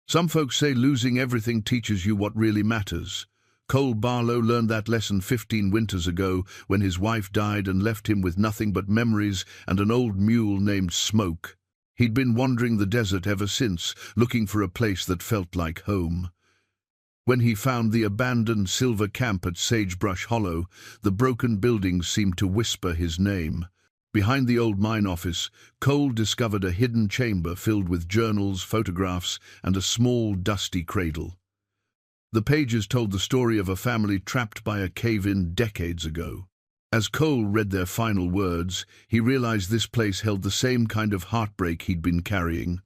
Some folks say losing everything teaches you what really matters. Cole Barlow learned that lesson 15 winters ago when his wife died and left him with nothing but memories and an old mule named Smoke. He'd been wandering the desert ever since, looking for a place that felt like home. When he found the abandoned silver camp at Sagebrush Hollow, the broken buildings seemed to whisper his name. Behind the old mine office, Cole discovered a hidden chamber filled with journals, photographs, and a small, dusty cradle. The pages told the story of a family trapped by a cave-in decades ago. As Cole read their final words, he realized this place held the same kind of heartbreak he'd been carrying.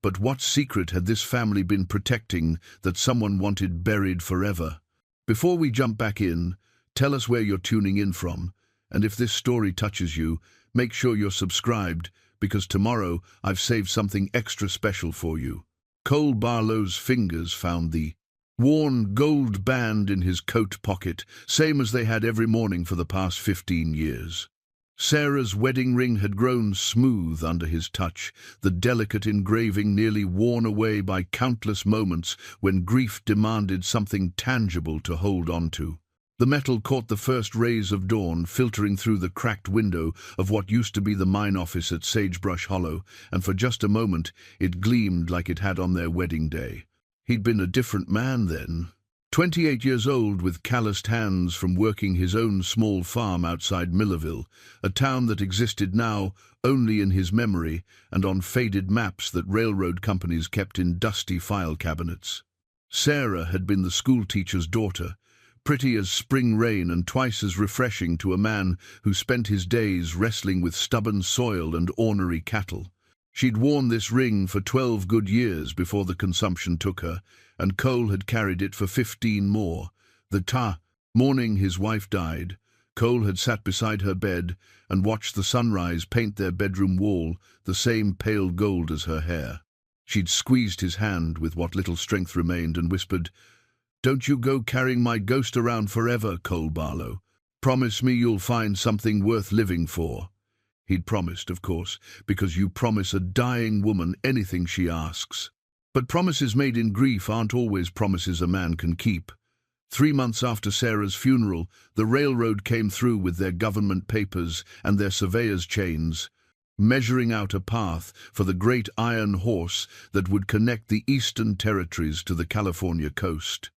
But what secret had this family been protecting that someone wanted buried forever? Before we jump back in, tell us where you're tuning in from, and if this story touches you, make sure you're subscribed, because tomorrow I've saved something extra special for you. Cole Barlow's fingers found the worn gold band in his coat pocket, same as they had every morning for the past 15 years. Sarah's wedding ring had grown smooth under his touch, the delicate engraving nearly worn away by countless moments when grief demanded something tangible to hold on to. The metal caught the first rays of dawn filtering through the cracked window of what used to be the mine office at Sagebrush Hollow, and for just a moment it gleamed like it had on their wedding day. He'd been a different man then. 28 years old with calloused hands from working his own small farm outside Millerville, a town that existed now only in his memory and on faded maps that railroad companies kept in dusty file cabinets. Sarah had been the schoolteacher's daughter, pretty as spring rain and twice as refreshing to a man who spent his days wrestling with stubborn soil and ornery cattle. She'd worn this ring for 12 good years before the consumption took her, and Cole had carried it for 15 more. Morning his wife died, Cole had sat beside her bed and watched the sunrise paint their bedroom wall the same pale gold as her hair. She'd squeezed his hand with what little strength remained and whispered, "Don't you go carrying my ghost around forever, Cole Barlow. Promise me you'll find something worth living for." He'd promised, of course, because you promise a dying woman anything she asks. But promises made in grief aren't always promises a man can keep. 3 months after Sarah's funeral, the railroad came through with their government papers and their surveyor's chains, measuring out a path for the great iron horse that would connect the eastern territories to the California coast.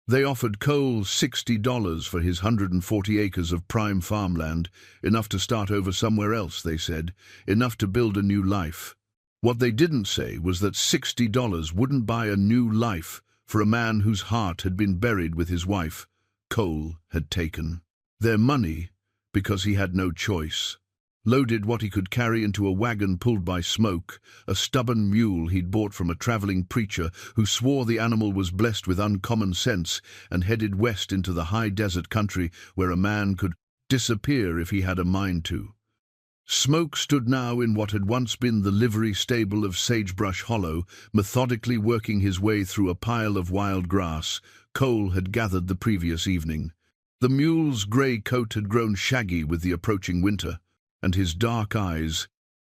They offered Cole $60 for his 140 acres of prime farmland, enough to start over somewhere else, they said, enough to build a new life. What they didn't say was that $60 wouldn't buy a new life for a man whose heart had been buried with his wife. Cole had taken their money because he had no choice. Loaded what he could carry into a wagon pulled by Smoke, a stubborn mule he'd bought from a traveling preacher who swore the animal was blessed with uncommon sense, and headed west into the high desert country where a man could disappear if he had a mind to. Smoke stood now in what had once been the livery stable of Sagebrush Hollow, methodically working his way through a pile of wild grass Cole had gathered the previous evening. The mule's grey coat had grown shaggy with the approaching winter, and his dark eyes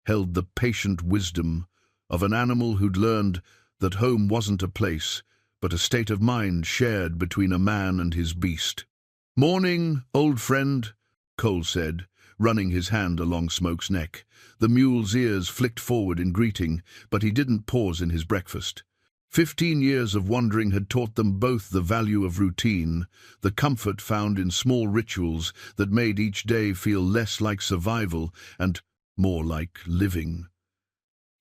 held the patient wisdom of an animal who'd learned that home wasn't a place, but a state of mind shared between a man and his beast. "Morning, old friend," Cole said, running his hand along Smoke's neck. The mule's ears flicked forward in greeting, but he didn't pause in his breakfast. 15 years of wandering had taught them both the value of routine, the comfort found in small rituals that made each day feel less like survival and more like living.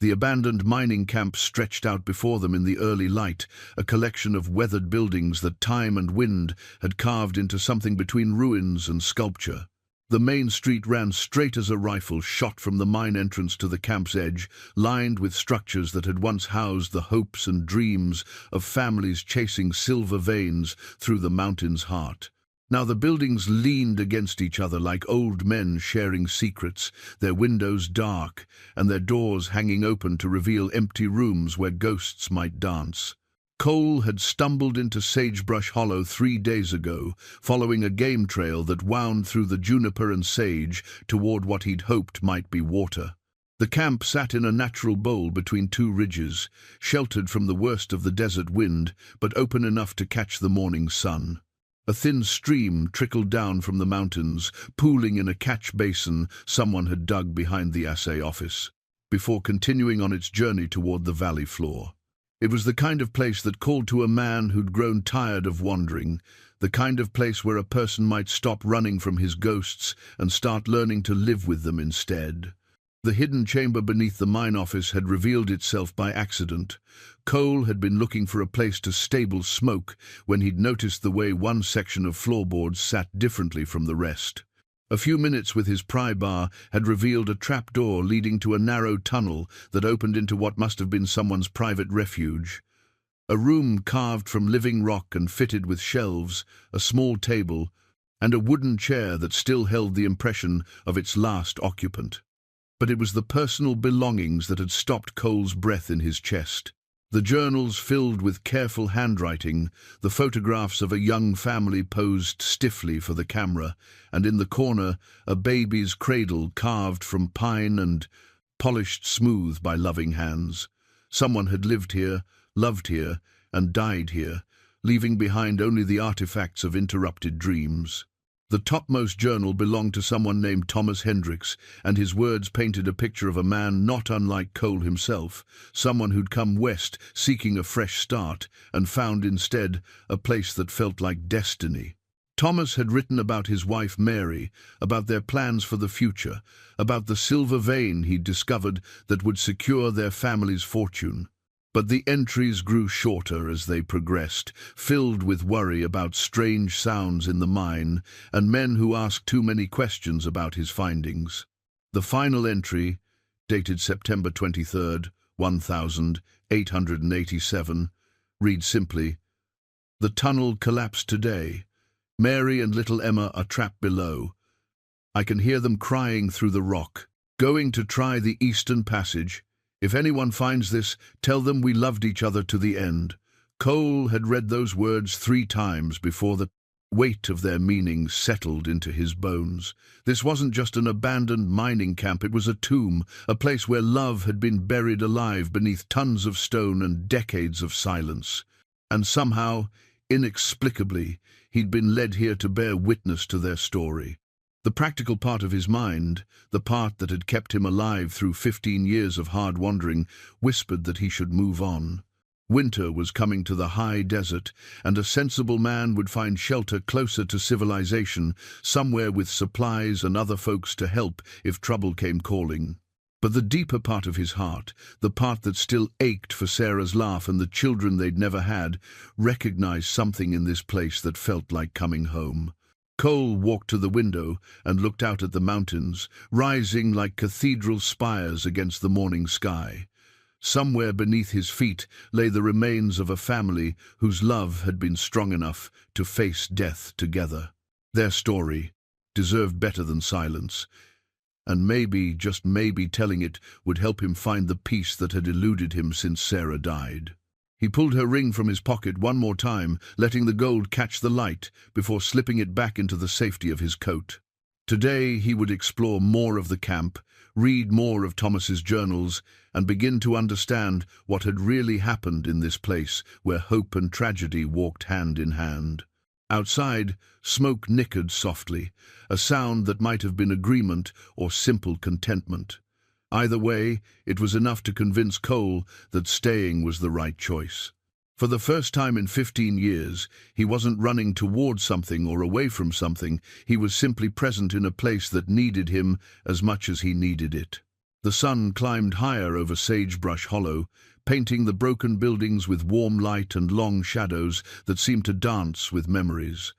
The abandoned mining camp stretched out before them in the early light, a collection of weathered buildings that time and wind had carved into something between ruins and sculpture. The main street ran straight as a rifle shot from the mine entrance to the camp's edge, lined with structures that had once housed the hopes and dreams of families chasing silver veins through the mountain's heart. Now the buildings leaned against each other like old men sharing secrets, their windows dark and their doors hanging open to reveal empty rooms where ghosts might dance. Cole had stumbled into Sagebrush Hollow 3 days ago, following a game trail that wound through the juniper and sage toward what he'd hoped might be water. The camp sat in a natural bowl between two ridges, sheltered from the worst of the desert wind, but open enough to catch the morning sun. A thin stream trickled down from the mountains, pooling in a catch basin someone had dug behind the assay office, before continuing on its journey toward the valley floor. It was the kind of place that called to a man who'd grown tired of wandering, the kind of place where a person might stop running from his ghosts and start learning to live with them instead. The hidden chamber beneath the mine office had revealed itself by accident. Cole had been looking for a place to stable smoke when he'd noticed the way one section of floorboards sat differently from the rest. A few minutes with his pry bar had revealed a trapdoor leading to a narrow tunnel that opened into what must have been someone's private refuge. A room carved from living rock and fitted with shelves, a small table, and a wooden chair that still held the impression of its last occupant. But it was the personal belongings that had stopped Cole's breath in his chest. The journals filled with careful handwriting, the photographs of a young family posed stiffly for the camera, and in the corner a baby's cradle carved from pine and polished smooth by loving hands. Someone had lived here, loved here, and died here, leaving behind only the artifacts of interrupted dreams. The topmost journal belonged to someone named Thomas Hendricks, and his words painted a picture of a man not unlike Cole himself, someone who'd come west seeking a fresh start and found instead a place that felt like destiny. Thomas had written about his wife Mary, about their plans for the future, about the silver vein he'd discovered that would secure their family's fortune. But the entries grew shorter as they progressed, filled with worry about strange sounds in the mine and men who asked too many questions about his findings. The final entry, dated September 23rd, 1887, reads simply, "The tunnel collapsed today. Mary and little Emma are trapped below. I can hear them crying through the rock. Going to try the eastern passage. If anyone finds this, tell them we loved each other to the end." Cole had read those words 3 times before the weight of their meaning settled into his bones. This wasn't just an abandoned mining camp, it was a tomb, a place where love had been buried alive beneath tons of stone and decades of silence. And somehow, inexplicably, he'd been led here to bear witness to their story. The practical part of his mind, the part that had kept him alive through 15 years of hard wandering, whispered that he should move on. Winter was coming to the high desert, and a sensible man would find shelter closer to civilization, somewhere with supplies and other folks to help if trouble came calling. But the deeper part of his heart, the part that still ached for Sarah's laugh and the children they'd never had, recognized something in this place that felt like coming home. Cole walked to the window and looked out at the mountains, rising like cathedral spires against the morning sky. Somewhere beneath his feet lay the remains of a family whose love had been strong enough to face death together. Their story deserved better than silence, and maybe, just maybe, telling it would help him find the peace that had eluded him since Sarah died. He pulled her ring from his pocket one more time, letting the gold catch the light before slipping it back into the safety of his coat. Today he would explore more of the camp, read more of Thomas's journals, and begin to understand what had really happened in this place where hope and tragedy walked hand in hand. Outside, smoke nickered softly, a sound that might have been agreement or simple contentment. Either way, it was enough to convince Cole that staying was the right choice. For the first time in 15 years, he wasn't running towards something or away from something, he was simply present in a place that needed him as much as he needed it. The sun climbed higher over Sagebrush Hollow, painting the broken buildings with warm light and long shadows that seemed to dance with memories.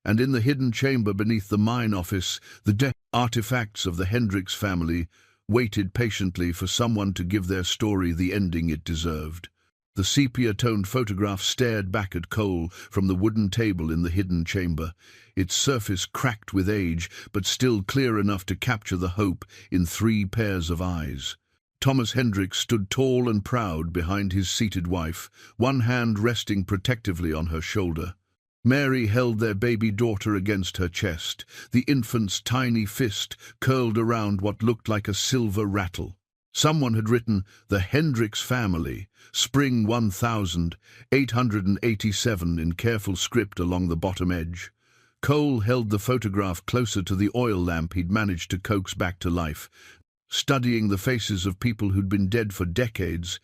And in the hidden chamber beneath the mine office, the artifacts of the Hendricks family waited patiently for someone to give their story the ending it deserved. The sepia-toned photograph stared back at Cole from the wooden table in the hidden chamber, its surface cracked with age, but still clear enough to capture the hope in 3 pairs of eyes. Thomas Hendricks stood tall and proud behind his seated wife, one hand resting protectively on her shoulder. Mary held their baby daughter against her chest, the infant's tiny fist curled around what looked like a silver rattle. Someone had written, "The Hendricks family, spring 1887" in careful script along the bottom edge. Cole held the photograph closer to the oil lamp he'd managed to coax back to life, studying the faces of people who'd been dead for decades,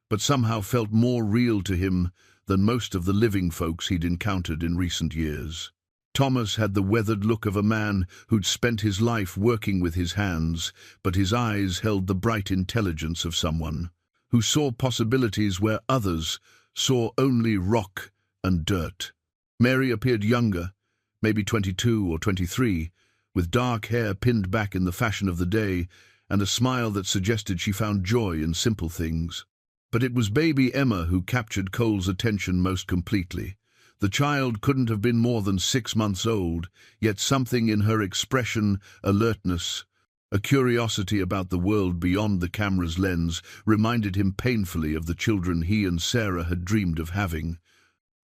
but somehow felt more real to him than most of the living folks he'd encountered in recent years. Thomas had the weathered look of a man who'd spent his life working with his hands, but his eyes held the bright intelligence of someone who saw possibilities where others saw only rock and dirt. Mary appeared younger, maybe 22 or 23, with dark hair pinned back in the fashion of the day and a smile that suggested she found joy in simple things. But it was baby Emma who captured Cole's attention most completely. The child couldn't have been more than 6 months old, yet something in her expression, alertness, a curiosity about the world beyond the camera's lens reminded him painfully of the children he and Sarah had dreamed of having.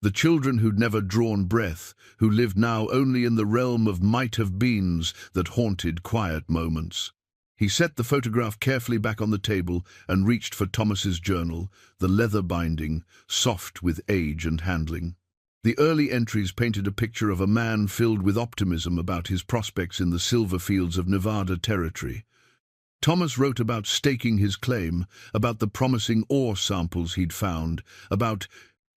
The children who'd never drawn breath, who lived now only in the realm of might-have-beens that haunted quiet moments. He set the photograph carefully back on the table and reached for Thomas's journal, the leather binding, soft with age and handling. The early entries painted a picture of a man filled with optimism about his prospects in the silver fields of Nevada Territory. Thomas wrote about staking his claim, about the promising ore samples he'd found, about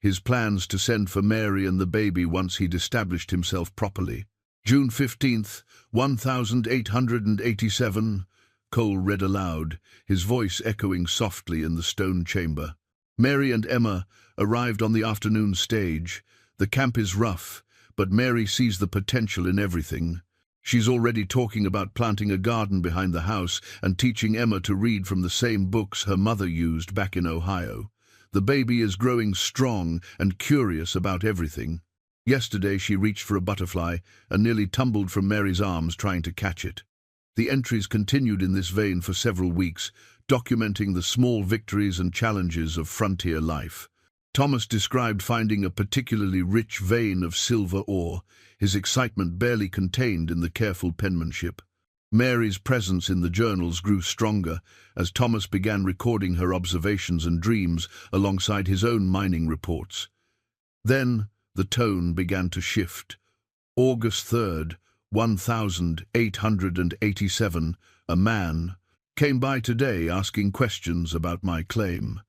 his plans to send for Mary and the baby once he'd established himself properly. June 15th, 1887, Cole read aloud, his voice echoing softly in the stone chamber. Mary and Emma arrived on the afternoon stage. The camp is rough, but Mary sees the potential in everything. She's already talking about planting a garden behind the house and teaching Emma to read from the same books her mother used back in Ohio. The baby is growing strong and curious about everything. Yesterday she reached for a butterfly and nearly tumbled from Mary's arms trying to catch it. The entries continued in this vein for several weeks, documenting the small victories and challenges of frontier life. Thomas described finding a particularly rich vein of silver ore, his excitement barely contained in the careful penmanship. Mary's presence in the journals grew stronger as Thomas began recording her observations and dreams alongside his own mining reports. Then the tone began to shift. August 3rd, 1887, a man came by today asking questions about my claim.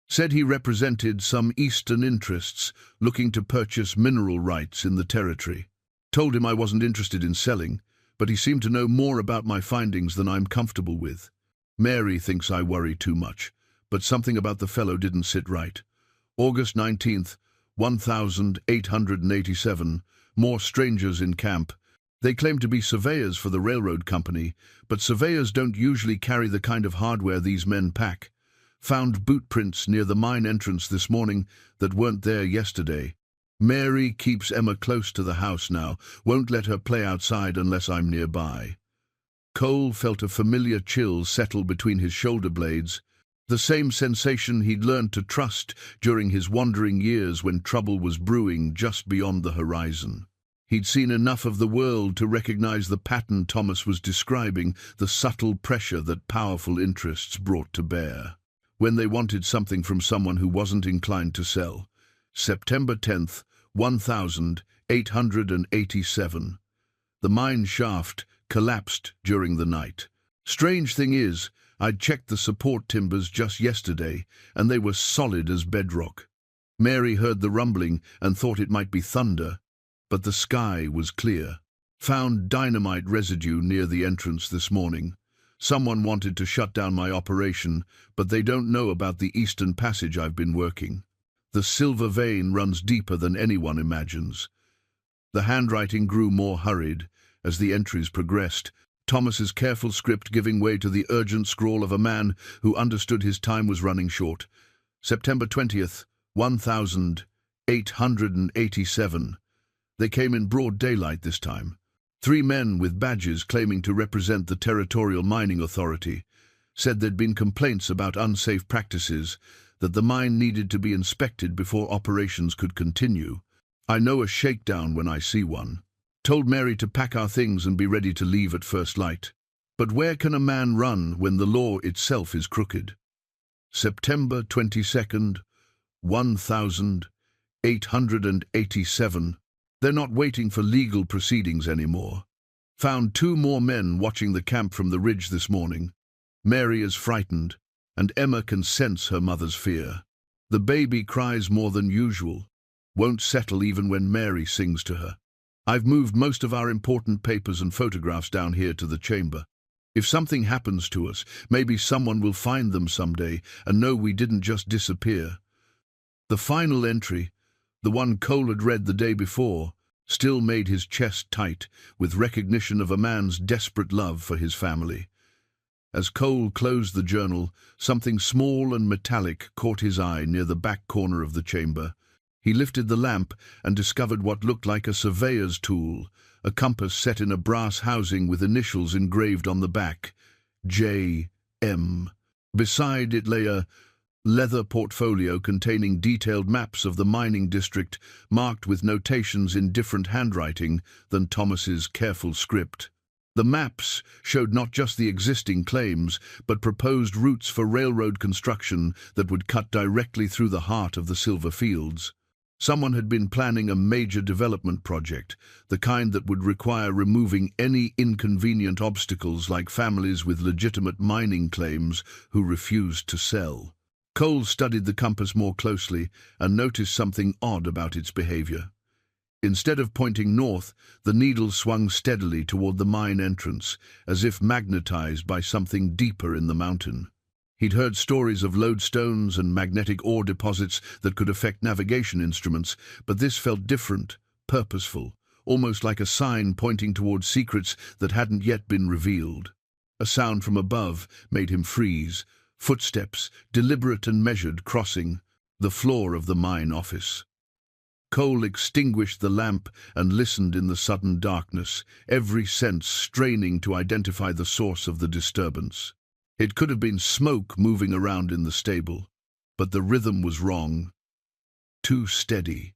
Said he represented some Eastern interests looking to purchase mineral rights in the territory. Told him I wasn't interested in selling, but he seemed to know more about my findings than I'm comfortable with. Mary thinks I worry too much, but something about the fellow didn't sit right. August 19th, 1887, more strangers in camp. They claim to be surveyors for the railroad company, but surveyors don't usually carry the kind of hardware these men pack. Found boot prints near the mine entrance this morning that weren't there yesterday. Mary keeps Emma close to the house now, won't let her play outside unless I'm nearby. Cole felt a familiar chill settle between his shoulder blades, the same sensation he'd learned to trust during his wandering years when trouble was brewing just beyond the horizon. He'd seen enough of the world to recognize the pattern Thomas was describing, the subtle pressure that powerful interests brought to bear when they wanted something from someone who wasn't inclined to sell. September 10th, 1887. The mine shaft collapsed during the night. Strange thing is, I'd checked the support timbers just yesterday, and they were solid as bedrock. Mary heard the rumbling and thought it might be thunder, but the sky was clear. Found dynamite residue near the entrance this morning. Someone wanted to shut down my operation, but they don't know about the Eastern Passage I've been working. The silver vein runs deeper than anyone imagines. The handwriting grew more hurried as the entries progressed, Thomas's careful script giving way to the urgent scrawl of a man who understood his time was running short. September 20th, 1887. They came in broad daylight this time. 3 men with badges claiming to represent the Territorial Mining Authority said there'd been complaints about unsafe practices, that the mine needed to be inspected before operations could continue. I know a shakedown when I see one. Told Mary to pack our things and be ready to leave at first light. But where can a man run when the law itself is crooked? September 22nd, 1887. They're not waiting for legal proceedings anymore. Found 2 more men watching the camp from the ridge this morning. Mary is frightened, and Emma can sense her mother's fear. The baby cries more than usual, won't settle even when Mary sings to her. I've moved most of our important papers and photographs down here to the chamber. If something happens to us, maybe someone will find them someday and know we didn't just disappear. The final entry, the one Cole had read the day before, still made his chest tight with recognition of a man's desperate love for his family. As Cole closed the journal, something small and metallic caught his eye near the back corner of the chamber. He lifted the lamp and discovered what looked like a surveyor's tool, a compass set in a brass housing with initials engraved on the back, J.M. Beside it lay a leather portfolio containing detailed maps of the mining district, marked with notations in different handwriting than Thomas's careful script. The maps showed not just the existing claims, but proposed routes for railroad construction that would cut directly through the heart of the silver fields. Someone had been planning a major development project, the kind that would require removing any inconvenient obstacles like families with legitimate mining claims who refused to sell. Cole studied the compass more closely and noticed something odd about its behavior. Instead of pointing north, the needle swung steadily toward the mine entrance, as if magnetized by something deeper in the mountain. He'd heard stories of lodestones and magnetic ore deposits that could affect navigation instruments, but this felt different, purposeful, almost like a sign pointing toward secrets that hadn't yet been revealed. A sound from above made him freeze, footsteps, deliberate and measured, crossing the floor of the mine office. Cole extinguished the lamp and listened in the sudden darkness, every sense straining to identify the source of the disturbance. It could have been smoke moving around in the stable, but the rhythm was wrong. Too steady,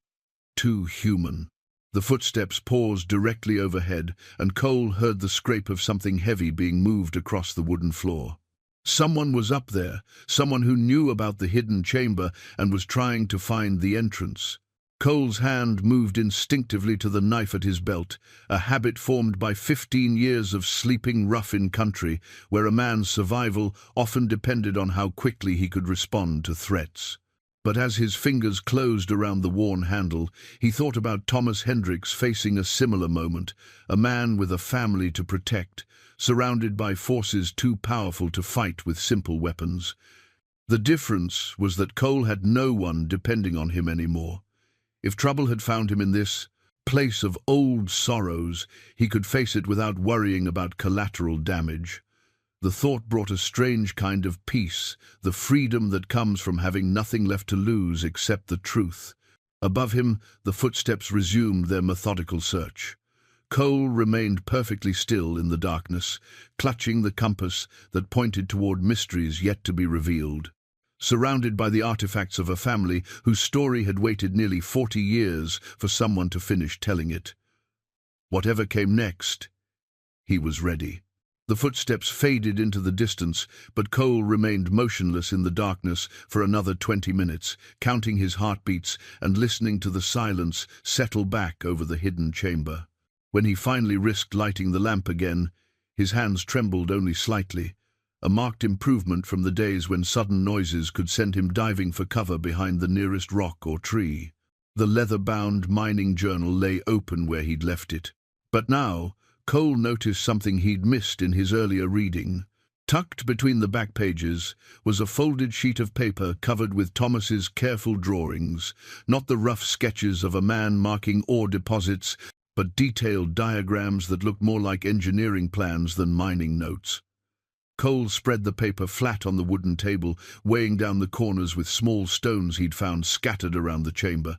too human. The footsteps paused directly overhead, and Cole heard the scrape of something heavy being moved across the wooden floor. Someone was up there, someone who knew about the hidden chamber and was trying to find the entrance. Cole's hand moved instinctively to the knife at his belt, a habit formed by 15 years of sleeping rough in country, where a man's survival often depended on how quickly he could respond to threats. But as his fingers closed around the worn handle, he thought about Thomas Hendricks facing a similar moment, a man with a family to protect, surrounded by forces too powerful to fight with simple weapons. The difference was that Cole had no one depending on him anymore. If trouble had found him in this place of old sorrows, he could face it without worrying about collateral damage. The thought brought a strange kind of peace, the freedom that comes from having nothing left to lose except the truth. Above him, the footsteps resumed their methodical search. Cole remained perfectly still in the darkness, clutching the compass that pointed toward mysteries yet to be revealed. Surrounded by the artifacts of a family whose story had waited nearly 40 years for someone to finish telling it. Whatever came next, he was ready. The footsteps faded into the distance, but Cole remained motionless in the darkness for another 20 minutes, counting his heartbeats and listening to the silence settle back over the hidden chamber. When he finally risked lighting the lamp again, his hands trembled only slightly, a marked improvement from the days when sudden noises could send him diving for cover behind the nearest rock or tree. The leather-bound mining journal lay open where he'd left it. But now, Cole noticed something he'd missed in his earlier reading. Tucked between the back pages was a folded sheet of paper covered with Thomas's careful drawings, not the rough sketches of a man marking ore deposits, but detailed diagrams that looked more like engineering plans than mining notes. Cole spread the paper flat on the wooden table, weighing down the corners with small stones he'd found scattered around the chamber.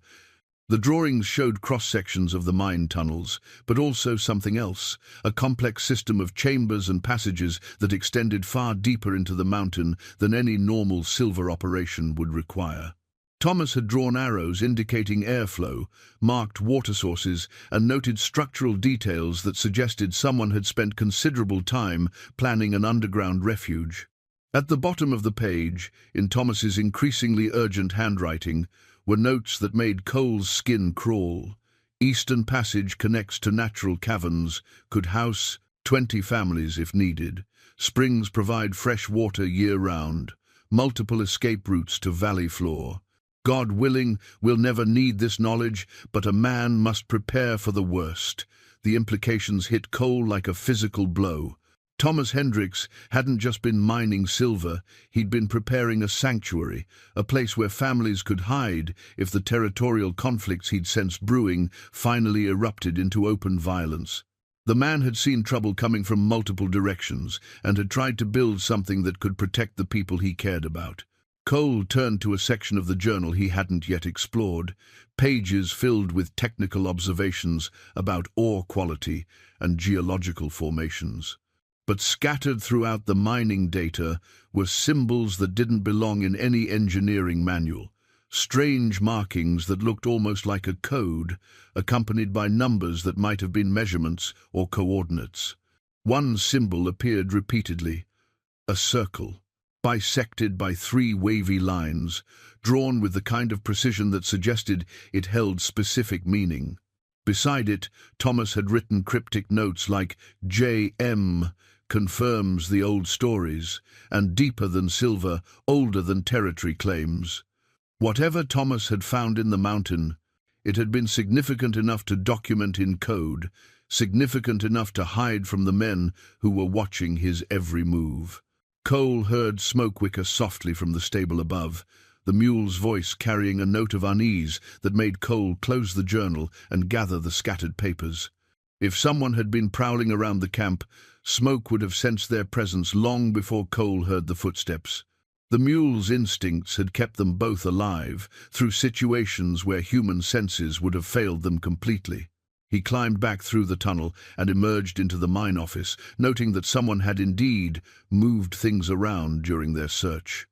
The drawings showed cross-sections of the mine tunnels, but also something else, a complex system of chambers and passages that extended far deeper into the mountain than any normal silver operation would require. Thomas had drawn arrows indicating airflow, marked water sources, and noted structural details that suggested someone had spent considerable time planning an underground refuge. At the bottom of the page, in Thomas's increasingly urgent handwriting, were notes that made Cole's skin crawl. Eastern Passage connects to natural caverns, could house 20 families if needed. Springs provide fresh water year-round. Multiple escape routes to valley floor. God willing, we'll never need this knowledge, but a man must prepare for the worst. The implications hit Cole like a physical blow. Thomas Hendricks hadn't just been mining silver, he'd been preparing a sanctuary, a place where families could hide if the territorial conflicts he'd sensed brewing finally erupted into open violence. The man had seen trouble coming from multiple directions and had tried to build something that could protect the people he cared about. Cole turned to a section of the journal he hadn't yet explored, pages filled with technical observations about ore quality and geological formations. But scattered throughout the mining data were symbols that didn't belong in any engineering manual, strange markings that looked almost like a code, accompanied by numbers that might have been measurements or coordinates. One symbol appeared repeatedly, a circle, bisected by 3 wavy lines, drawn with the kind of precision that suggested it held specific meaning. Beside it, Thomas had written cryptic notes like J.M. confirms the old stories, and deeper than silver, older than territory claims. Whatever Thomas had found in the mountain, it had been significant enough to document in code, significant enough to hide from the men who were watching his every move. Cole heard Smoke whicker softly from the stable above, the mule's voice carrying a note of unease that made Cole close the journal and gather the scattered papers. If someone had been prowling around the camp, Smoke would have sensed their presence long before Cole heard the footsteps. The mule's instincts had kept them both alive, through situations where human senses would have failed them completely. He climbed back through the tunnel and emerged into the mine office, noting that someone had indeed moved things around during their search.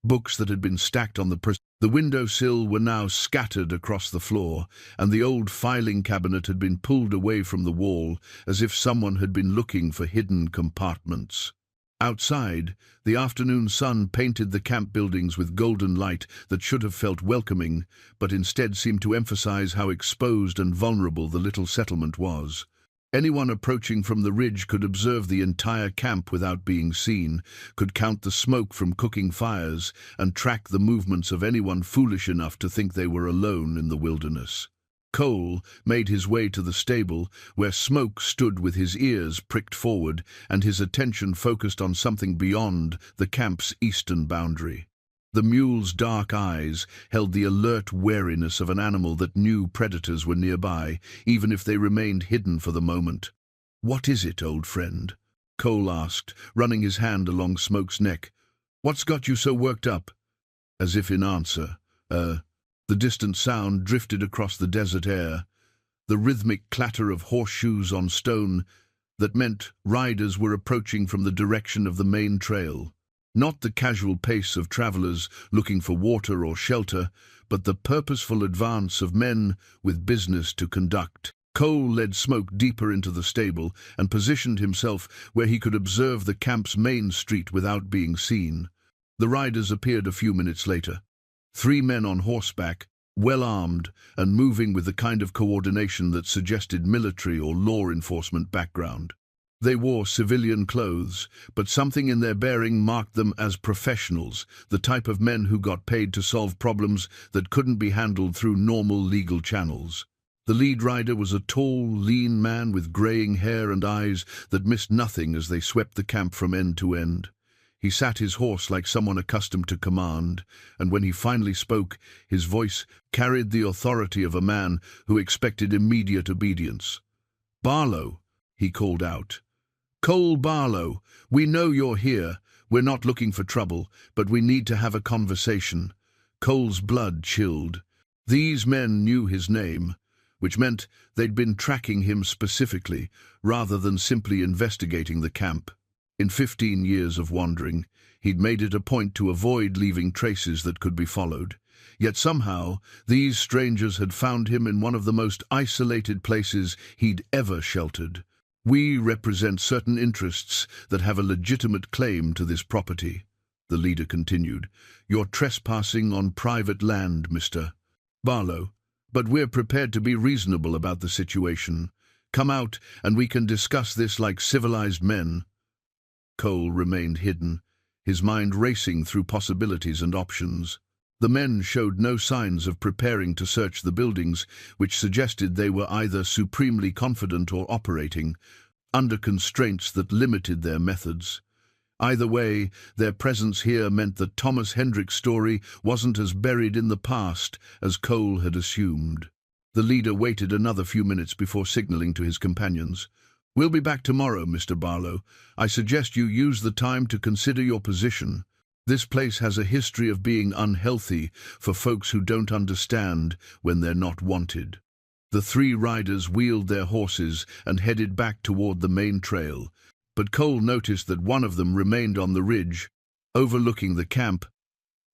Books that had been stacked on the windowsill were now scattered across the floor, and the old filing cabinet had been pulled away from the wall, as if someone had been looking for hidden compartments. Outside, the afternoon sun painted the camp buildings with golden light that should have felt welcoming, but instead seemed to emphasize how exposed and vulnerable the little settlement was. Anyone approaching from the ridge could observe the entire camp without being seen, could count the smoke from cooking fires, and track the movements of anyone foolish enough to think they were alone in the wilderness. Cole made his way to the stable, where Smoke stood with his ears pricked forward and his attention focused on something beyond the camp's eastern boundary. The mule's dark eyes held the alert wariness of an animal that knew predators were nearby, even if they remained hidden for the moment. "What is it, old friend?" Cole asked, running his hand along Smoke's neck. "What's got you so worked up?" As if in answer, the distant sound drifted across the desert air, the rhythmic clatter of horseshoes on stone that meant riders were approaching from the direction of the main trail. Not the casual pace of travelers looking for water or shelter, but the purposeful advance of men with business to conduct. Cole led Smoke deeper into the stable and positioned himself where he could observe the camp's main street without being seen. The riders appeared a few minutes later. 3 men on horseback, well-armed and moving with the kind of coordination that suggested military or law enforcement background. They wore civilian clothes, but something in their bearing marked them as professionals, the type of men who got paid to solve problems that couldn't be handled through normal legal channels. The lead rider was a tall, lean man with graying hair and eyes that missed nothing as they swept the camp from end to end. He sat his horse like someone accustomed to command, and when he finally spoke, his voice carried the authority of a man who expected immediate obedience. "Barlow," he called out. "Cole Barlow, we know you're here. We're not looking for trouble, but we need to have a conversation." Cole's blood chilled. These men knew his name, which meant they'd been tracking him specifically, rather than simply investigating the camp. In 15 years of wandering, he'd made it a point to avoid leaving traces that could be followed. Yet somehow, these strangers had found him in one of the most isolated places he'd ever sheltered. "We represent certain interests that have a legitimate claim to this property," the leader continued. "You're trespassing on private land, Mr. Barlow, but we're prepared to be reasonable about the situation. Come out and we can discuss this like civilized men." Cole remained hidden, his mind racing through possibilities and options. The men showed no signs of preparing to search the buildings, which suggested they were either supremely confident or operating under constraints that limited their methods. Either way, their presence here meant that Thomas Hendrick's story wasn't as buried in the past as Cole had assumed. The leader waited another few minutes before signaling to his companions. "We'll be back tomorrow, Mr. Barlow. I suggest you use the time to consider your position. This place has a history of being unhealthy for folks who don't understand when they're not wanted." The three riders wheeled their horses and headed back toward the main trail, but Cole noticed that one of them remained on the ridge, overlooking the camp,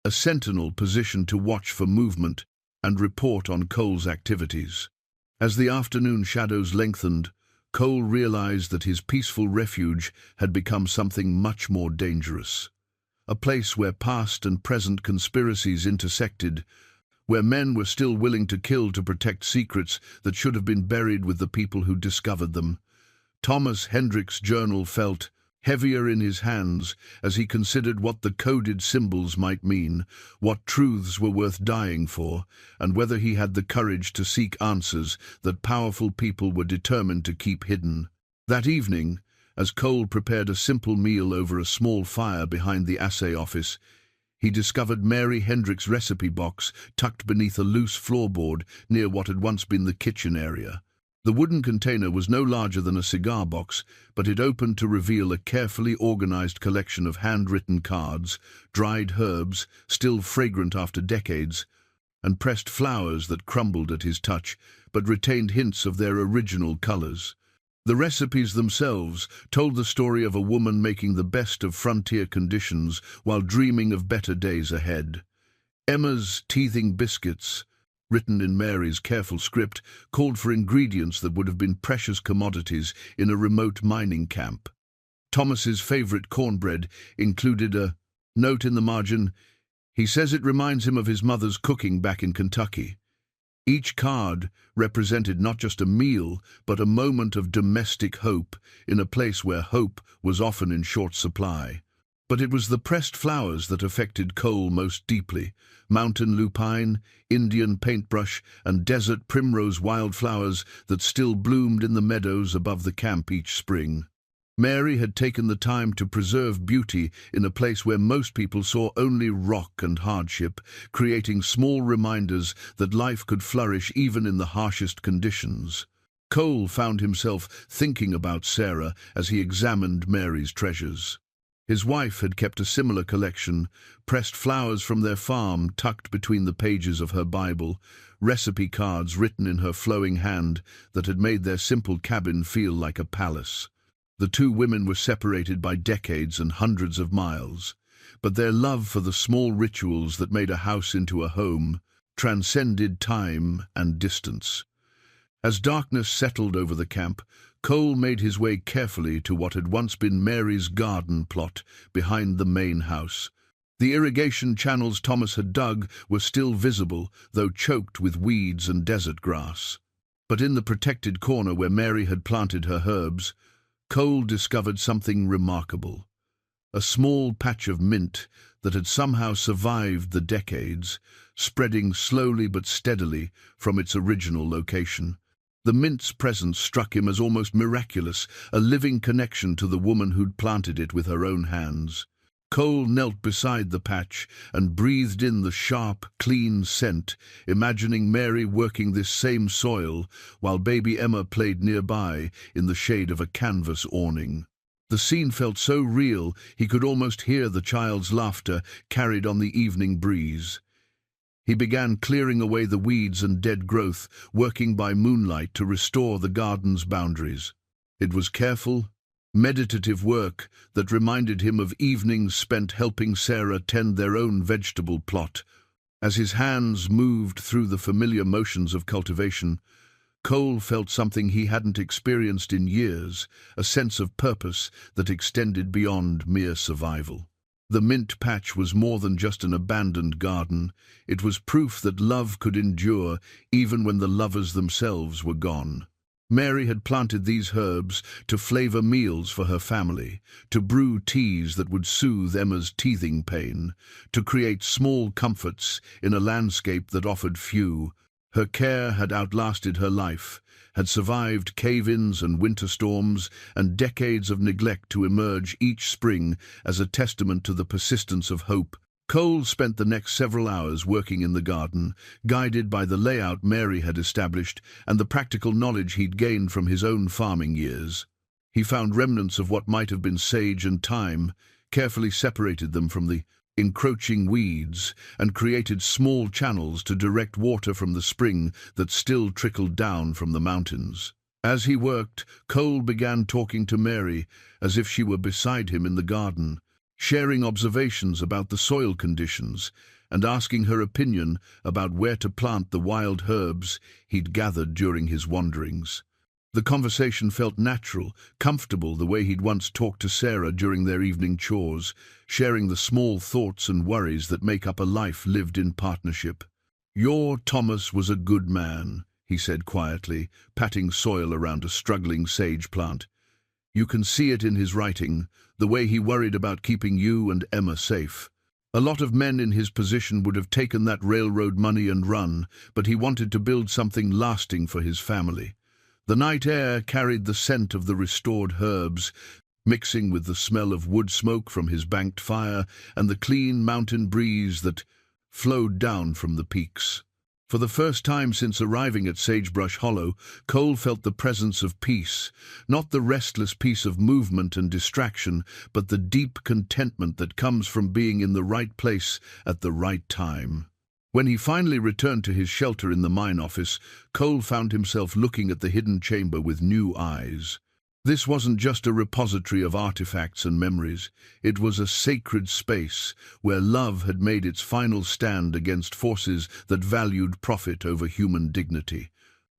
a sentinel positioned to watch for movement and report on Cole's activities. As the afternoon shadows lengthened, Cole realized that his peaceful refuge had become something much more dangerous. A place where past and present conspiracies intersected, where men were still willing to kill to protect secrets that should have been buried with the people who discovered them. Thomas Hendrick's journal felt heavier in his hands as he considered what the coded symbols might mean, what truths were worth dying for, and whether he had the courage to seek answers that powerful people were determined to keep hidden. That evening, as Cole prepared a simple meal over a small fire behind the assay office, he discovered Mary Hendrick's recipe box tucked beneath a loose floorboard near what had once been the kitchen area. The wooden container was no larger than a cigar box, but it opened to reveal a carefully organized collection of handwritten cards, dried herbs, still fragrant after decades, and pressed flowers that crumbled at his touch, but retained hints of their original colors. The recipes themselves told the story of a woman making the best of frontier conditions while dreaming of better days ahead. Emma's teething biscuits, written in Mary's careful script, called for ingredients that would have been precious commodities in a remote mining camp. Thomas's favorite cornbread included a note in the margin. He says it reminds him of his mother's cooking back in Kentucky. Each card represented not just a meal, but a moment of domestic hope in a place where hope was often in short supply. But it was the pressed flowers that affected Cole most deeply. Mountain lupine, Indian paintbrush, and desert primrose wildflowers that still bloomed in the meadows above the camp each spring. Mary had taken the time to preserve beauty in a place where most people saw only rock and hardship, creating small reminders that life could flourish even in the harshest conditions. Cole found himself thinking about Sarah as he examined Mary's treasures. His wife had kept a similar collection, pressed flowers from their farm tucked between the pages of her Bible, recipe cards written in her flowing hand that had made their simple cabin feel like a palace. The two women were separated by decades and hundreds of miles, but their love for the small rituals that made a house into a home transcended time and distance. As darkness settled over the camp, Cole made his way carefully to what had once been Mary's garden plot behind the main house. The irrigation channels Thomas had dug were still visible, though choked with weeds and desert grass. But in the protected corner where Mary had planted her herbs, Cole discovered something remarkable. A small patch of mint that had somehow survived the decades, spreading slowly but steadily from its original location. The mint's presence struck him as almost miraculous, a living connection to the woman who'd planted it with her own hands. Cole knelt beside the patch and breathed in the sharp, clean scent, imagining Mary working this same soil while baby Emma played nearby in the shade of a canvas awning. The scene felt so real he could almost hear the child's laughter carried on the evening breeze. He began clearing away the weeds and dead growth, working by moonlight to restore the garden's boundaries. It was careful, meditative work that reminded him of evenings spent helping Sarah tend their own vegetable plot, As his hands moved through the familiar motions of cultivation, Cole felt something he hadn't experienced in years, a sense of purpose that extended beyond mere survival. The mint patch was more than just an abandoned garden. It was proof that love could endure even when the lovers themselves were gone. Mary had planted these herbs to flavor meals for her family, to brew teas that would soothe Emma's teething pain, to create small comforts in a landscape that offered few. Her care had outlasted her life, had survived cave-ins and winter storms and decades of neglect to emerge each spring as a testament to the persistence of hope. Cole spent the next several hours working in the garden, guided by the layout Mary had established and the practical knowledge he'd gained from his own farming years. He found remnants of what might have been sage and thyme, carefully separated them from the encroaching weeds, and created small channels to direct water from the spring that still trickled down from the mountains. As he worked, Cole began talking to Mary as if she were beside him in the garden, sharing observations about the soil conditions and asking her opinion about where to plant the wild herbs he'd gathered during his wanderings. The conversation felt natural, comfortable, the way he'd once talked to Sarah during their evening chores, sharing the small thoughts and worries that make up a life lived in partnership. "Your Thomas was a good man," he said quietly, patting soil around a struggling sage plant. "You can see it in his writing, the way he worried about keeping you and Emma safe. A lot of men in his position would have taken that railroad money and run, but he wanted to build something lasting for his family." The night air carried the scent of the restored herbs, mixing with the smell of wood smoke from his banked fire and the clean mountain breeze that flowed down from the peaks. For the first time since arriving at Sagebrush Hollow, Cole felt the presence of peace, not the restless peace of movement and distraction, but the deep contentment that comes from being in the right place at the right time. When he finally returned to his shelter in the mine office, Cole found himself looking at the hidden chamber with new eyes. This wasn't just a repository of artifacts and memories. It was a sacred space where love had made its final stand against forces that valued profit over human dignity.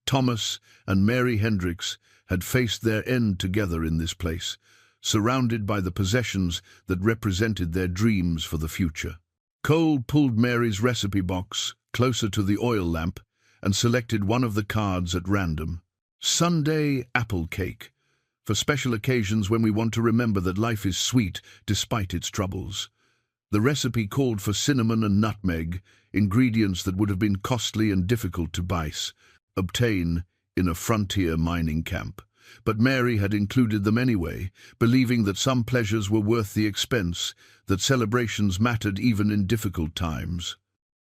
Thomas and Mary Hendricks had faced their end together in this place, surrounded by the possessions that represented their dreams for the future. Cole pulled Mary's recipe box closer to the oil lamp and selected one of the cards at random. Sunday apple cake, for special occasions when we want to remember that life is sweet despite its troubles. The recipe called for cinnamon and nutmeg, ingredients that would have been costly and difficult to obtain in a frontier mining camp. But Mary had included them anyway, believing that some pleasures were worth the expense, that celebrations mattered even in difficult times.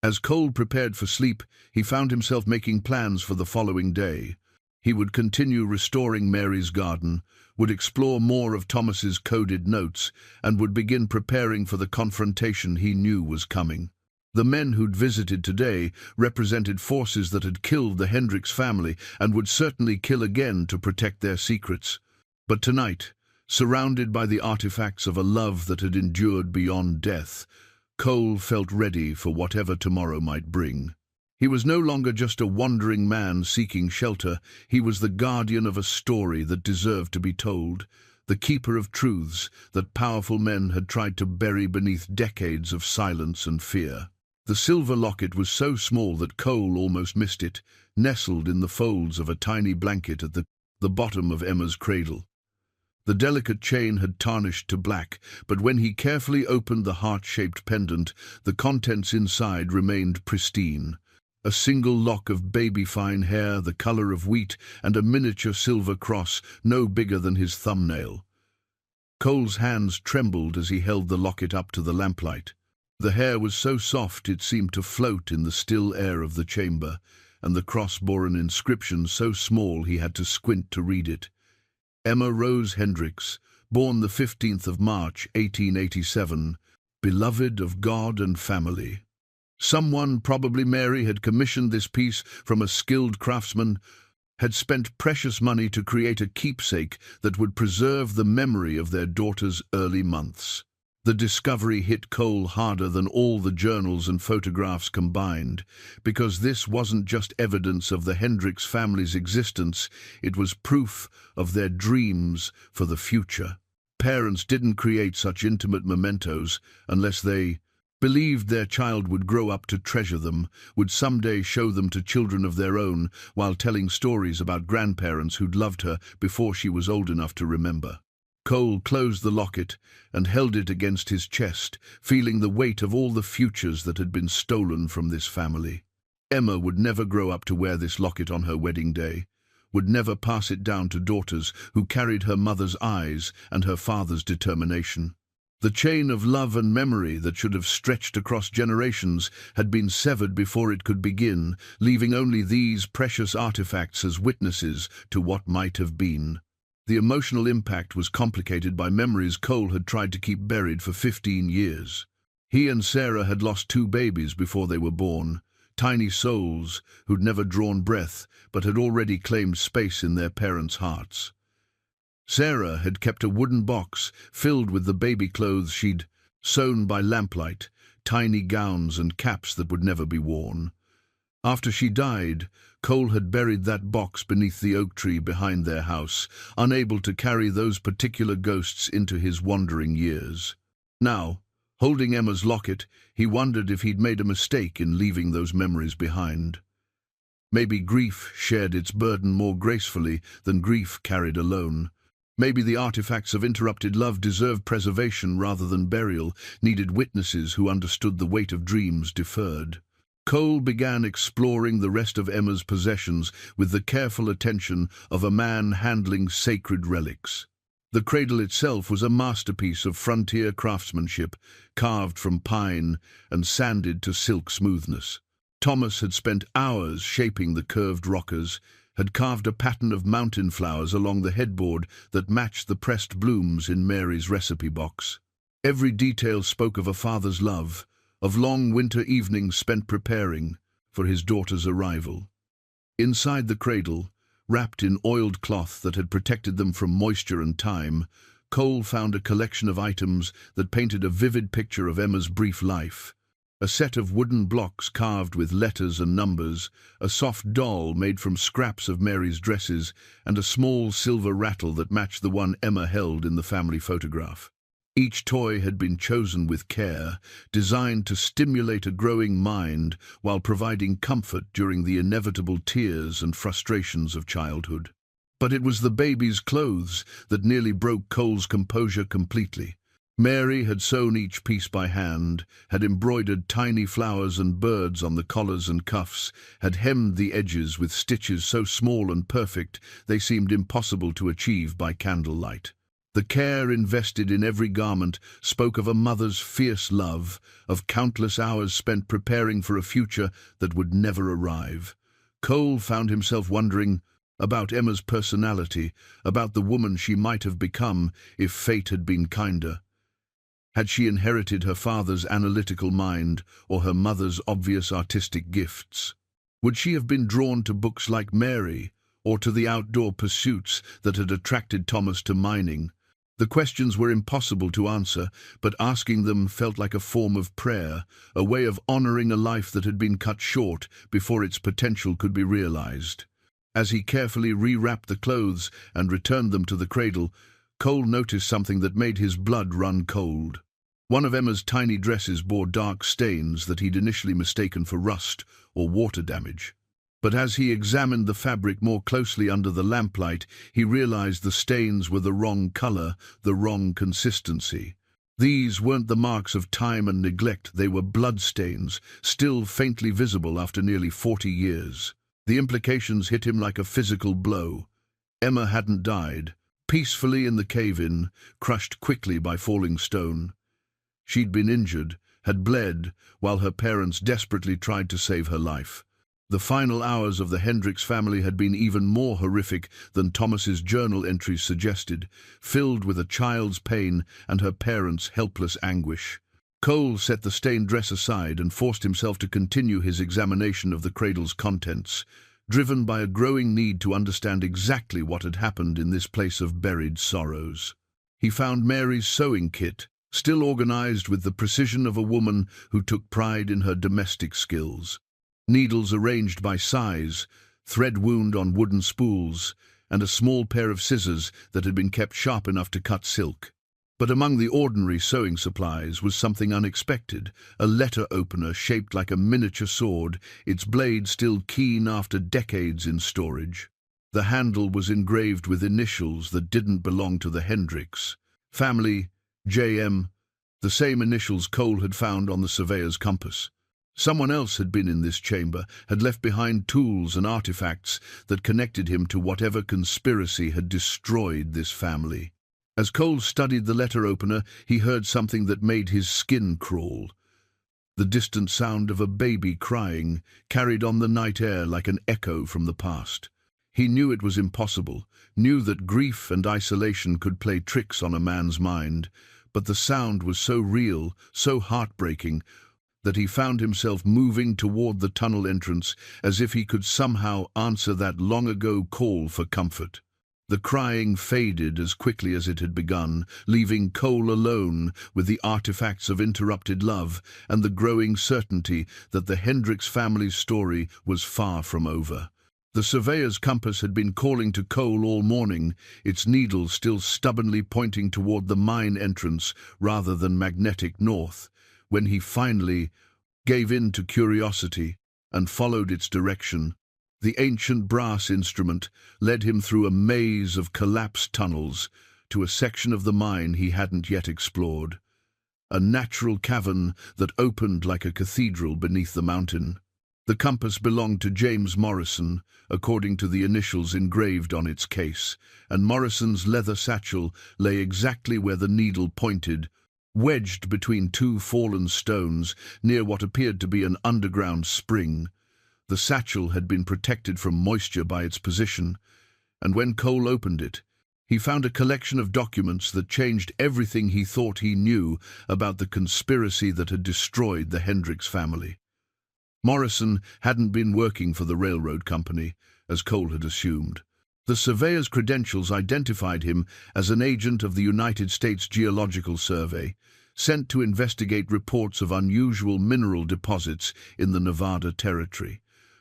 As Cole prepared for sleep, he found himself making plans for the following day. He would continue restoring Mary's garden, would explore more of Thomas's coded notes, and would begin preparing for the confrontation he knew was coming. The men who'd visited today represented forces that had killed the Hendricks family and would certainly kill again to protect their secrets. But tonight, surrounded by the artifacts of a love that had endured beyond death, Cole felt ready for whatever tomorrow might bring. He was no longer just a wandering man seeking shelter. He was the guardian of a story that deserved to be told, the keeper of truths that powerful men had tried to bury beneath decades of silence and fear. The silver locket was so small that Cole almost missed it, nestled in the folds of a tiny blanket at the bottom of Emma's cradle. The delicate chain had tarnished to black, but when he carefully opened the heart-shaped pendant, the contents inside remained pristine. A single lock of baby-fine hair, the color of wheat, and a miniature silver cross, no bigger than his thumbnail. Cole's hands trembled as he held the locket up to the lamplight. The hair was so soft it seemed to float in the still air of the chamber, and the cross bore an inscription so small he had to squint to read it. Emma Rose Hendricks, born the 15th of March, 1887, beloved of God and family. Someone, probably Mary, had commissioned this piece from a skilled craftsman, had spent precious money to create a keepsake that would preserve the memory of their daughter's early months. The discovery hit Cole harder than all the journals and photographs combined, because this wasn't just evidence of the Hendricks family's existence, it was proof of their dreams for the future. Parents didn't create such intimate mementos unless they believed their child would grow up to treasure them, would someday show them to children of their own, while telling stories about grandparents who'd loved her before she was old enough to remember. Cole closed the locket and held it against his chest, feeling the weight of all the futures that had been stolen from this family. Emma would never grow up to wear this locket on her wedding day, would never pass it down to daughters who carried her mother's eyes and her father's determination. The chain of love and memory that should have stretched across generations had been severed before it could begin, leaving only these precious artifacts as witnesses to what might have been. The emotional impact was complicated by memories Cole had tried to keep buried for 15 years. He and Sarah had lost 2 babies before they were born, tiny souls who'd never drawn breath but had already claimed space in their parents' hearts. Sarah had kept a wooden box filled with the baby clothes she'd sewn by lamplight, tiny gowns and caps that would never be worn. After she died, Cole had buried that box beneath the oak tree behind their house, unable to carry those particular ghosts into his wandering years. Now, holding Emma's locket, he wondered if he'd made a mistake in leaving those memories behind. Maybe grief shared its burden more gracefully than grief carried alone. Maybe the artifacts of interrupted love deserved preservation rather than burial, needed witnesses who understood the weight of dreams deferred. Cole began exploring the rest of Emma's possessions with the careful attention of a man handling sacred relics. The cradle itself was a masterpiece of frontier craftsmanship, carved from pine and sanded to silk smoothness. Thomas had spent hours shaping the curved rockers, had carved a pattern of mountain flowers along the headboard that matched the pressed blooms in Mary's recipe box. Every detail spoke of a father's love, of long winter evenings spent preparing for his daughter's arrival. Inside the cradle, wrapped in oiled cloth that had protected them from moisture and time, Cole found a collection of items that painted a vivid picture of Emma's brief life. A set of wooden blocks carved with letters and numbers, a soft doll made from scraps of Mary's dresses, and a small silver rattle that matched the one Emma held in the family photograph. Each toy had been chosen with care, designed to stimulate a growing mind while providing comfort during the inevitable tears and frustrations of childhood. But it was the baby's clothes that nearly broke Cole's composure completely. Mary had sewn each piece by hand, had embroidered tiny flowers and birds on the collars and cuffs, had hemmed the edges with stitches so small and perfect they seemed impossible to achieve by candlelight. The care invested in every garment spoke of a mother's fierce love, of countless hours spent preparing for a future that would never arrive. Cole found himself wondering about Emma's personality, about the woman she might have become if fate had been kinder. Had she inherited her father's analytical mind or her mother's obvious artistic gifts? Would she have been drawn to books like Mary, or to the outdoor pursuits that had attracted Thomas to mining? The questions were impossible to answer, but asking them felt like a form of prayer, a way of honoring a life that had been cut short before its potential could be realized. As he carefully rewrapped the clothes and returned them to the cradle, Cole noticed something that made his blood run cold. One of Emma's tiny dresses bore dark stains that he'd initially mistaken for rust or water damage. But as he examined the fabric more closely under the lamplight, he realized the stains were the wrong color, the wrong consistency. These weren't the marks of time and neglect, they were bloodstains, still faintly visible after nearly 40 years. The implications hit him like a physical blow. Emma hadn't died, peacefully in the cave-in, crushed quickly by falling stone. She'd been injured, had bled, while her parents desperately tried to save her life. The final hours of the Hendricks family had been even more horrific than Thomas's journal entries suggested, filled with a child's pain and her parents' helpless anguish. Cole set the stained dress aside and forced himself to continue his examination of the cradle's contents, driven by a growing need to understand exactly what had happened in this place of buried sorrows. He found Mary's sewing kit, still organized with the precision of a woman who took pride in her domestic skills. Needles arranged by size, thread wound on wooden spools, and a small pair of scissors that had been kept sharp enough to cut silk. But among the ordinary sewing supplies was something unexpected, a letter opener shaped like a miniature sword, its blade still keen after decades in storage. The handle was engraved with initials that didn't belong to the Hendricks. Family, J.M., the same initials Cole had found on the surveyor's compass. Someone else had been in this chamber, had left behind tools and artifacts that connected him to whatever conspiracy had destroyed this family. As Cole studied the letter opener, he heard something that made his skin crawl. The distant sound of a baby crying carried on the night air like an echo from the past. He knew it was impossible, knew that grief and isolation could play tricks on a man's mind, but the sound was so real, so heartbreaking, that he found himself moving toward the tunnel entrance as if he could somehow answer that long-ago call for comfort. The crying faded as quickly as it had begun, leaving Cole alone with the artifacts of interrupted love and the growing certainty that the Hendricks family's story was far from over. The surveyor's compass had been calling to Cole all morning, its needle still stubbornly pointing toward the mine entrance rather than magnetic north, when he finally gave in to curiosity and followed its direction. The ancient brass instrument led him through a maze of collapsed tunnels to a section of the mine he hadn't yet explored, a natural cavern that opened like a cathedral beneath the mountain. The compass belonged to James Morrison, according to the initials engraved on its case, and Morrison's leather satchel lay exactly where the needle pointed, wedged between two fallen stones near what appeared to be an underground spring. The satchel had been protected from moisture by its position, and when Cole opened it, he found a collection of documents that changed everything he thought he knew about the conspiracy that had destroyed the Hendricks family. Morrison hadn't been working for the railroad company, as Cole had assumed. The surveyor's credentials identified him as an agent of the United States Geological Survey, sent to investigate reports of unusual mineral deposits in the Nevada Territory.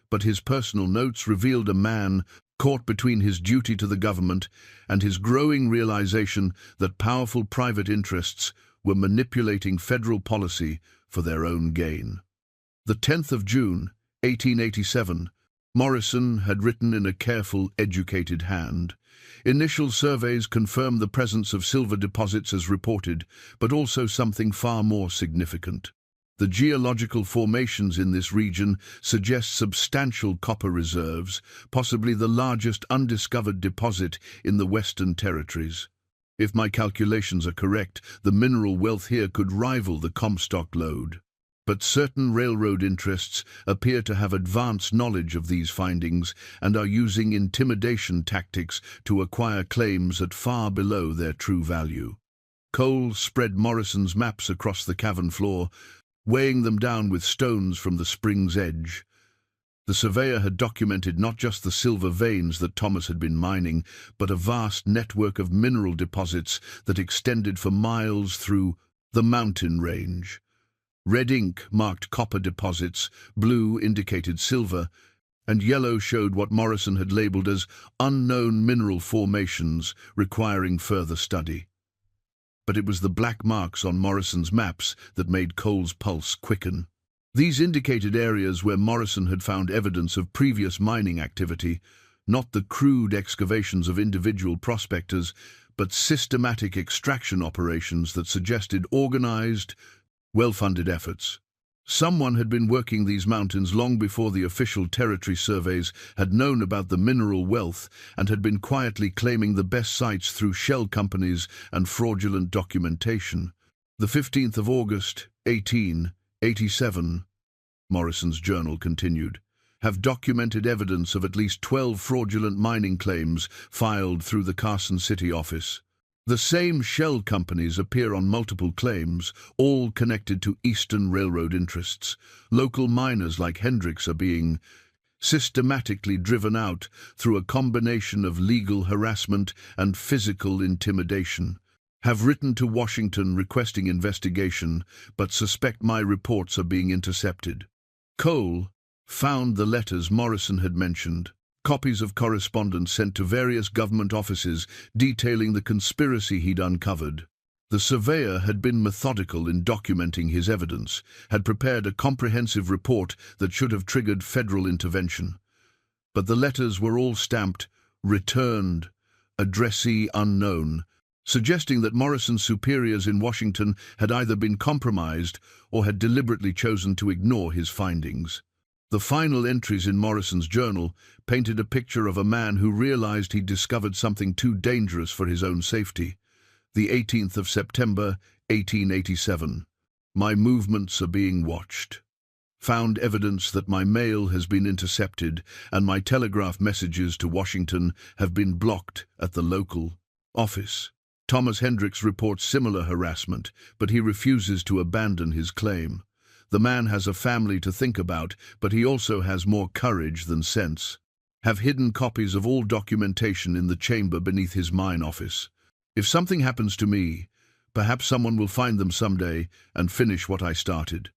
But his personal notes revealed a man caught between his duty to the government and his growing realization that powerful private interests were manipulating federal policy for their own gain. The 10th of June, 1887, Morrison had written in a careful, educated hand. Initial surveys confirmed the presence of silver deposits as reported, but also something far more significant. The geological formations in this region suggest substantial copper reserves, possibly the largest undiscovered deposit in the Western Territories. If my calculations are correct, the mineral wealth here could rival the Comstock lode. But certain railroad interests appear to have advanced knowledge of these findings and are using intimidation tactics to acquire claims at far below their true value. Cole spread Morrison's maps across the cavern floor, weighing them down with stones from the spring's edge. The surveyor had documented not just the silver veins that Thomas had been mining, but a vast network of mineral deposits that extended for miles through the mountain range. Red ink marked copper deposits, blue indicated silver, and yellow showed what Morrison had labeled as unknown mineral formations requiring further study. But it was the black marks on Morrison's maps that made Cole's pulse quicken. These indicated areas where Morrison had found evidence of previous mining activity, not the crude excavations of individual prospectors, but systematic extraction operations that suggested organized, well-funded efforts. Someone had been working these mountains long before the official territory surveys had known about the mineral wealth and had been quietly claiming the best sites through shell companies and fraudulent documentation. The 15th of August, 1887, Morrison's journal continued, have documented evidence of at least 12 fraudulent mining claims filed through the Carson City office. The same shell companies appear on multiple claims, all connected to Eastern Railroad interests. Local miners like Hendricks are being systematically driven out through a combination of legal harassment and physical intimidation. Have written to Washington requesting investigation, but suspect my reports are being intercepted. Cole found the letters Morrison had mentioned, copies of correspondence sent to various government offices detailing the conspiracy he'd uncovered. The surveyor had been methodical in documenting his evidence, had prepared a comprehensive report that should have triggered federal intervention. But the letters were all stamped, "Returned, addressee unknown," suggesting that Morrison's superiors in Washington had either been compromised or had deliberately chosen to ignore his findings. The final entries in Morrison's journal painted a picture of a man who realized he'd discovered something too dangerous for his own safety. The 18th of September, 1887. My movements are being watched. Found evidence that my mail has been intercepted and my telegraph messages to Washington have been blocked at the local office. Thomas Hendricks reports similar harassment, but he refuses to abandon his claim. The man has a family to think about, but he also has more courage than sense. Have hidden copies of all documentation in the chamber beneath his mine office. If something happens to me, perhaps someone will find them someday and finish what I started.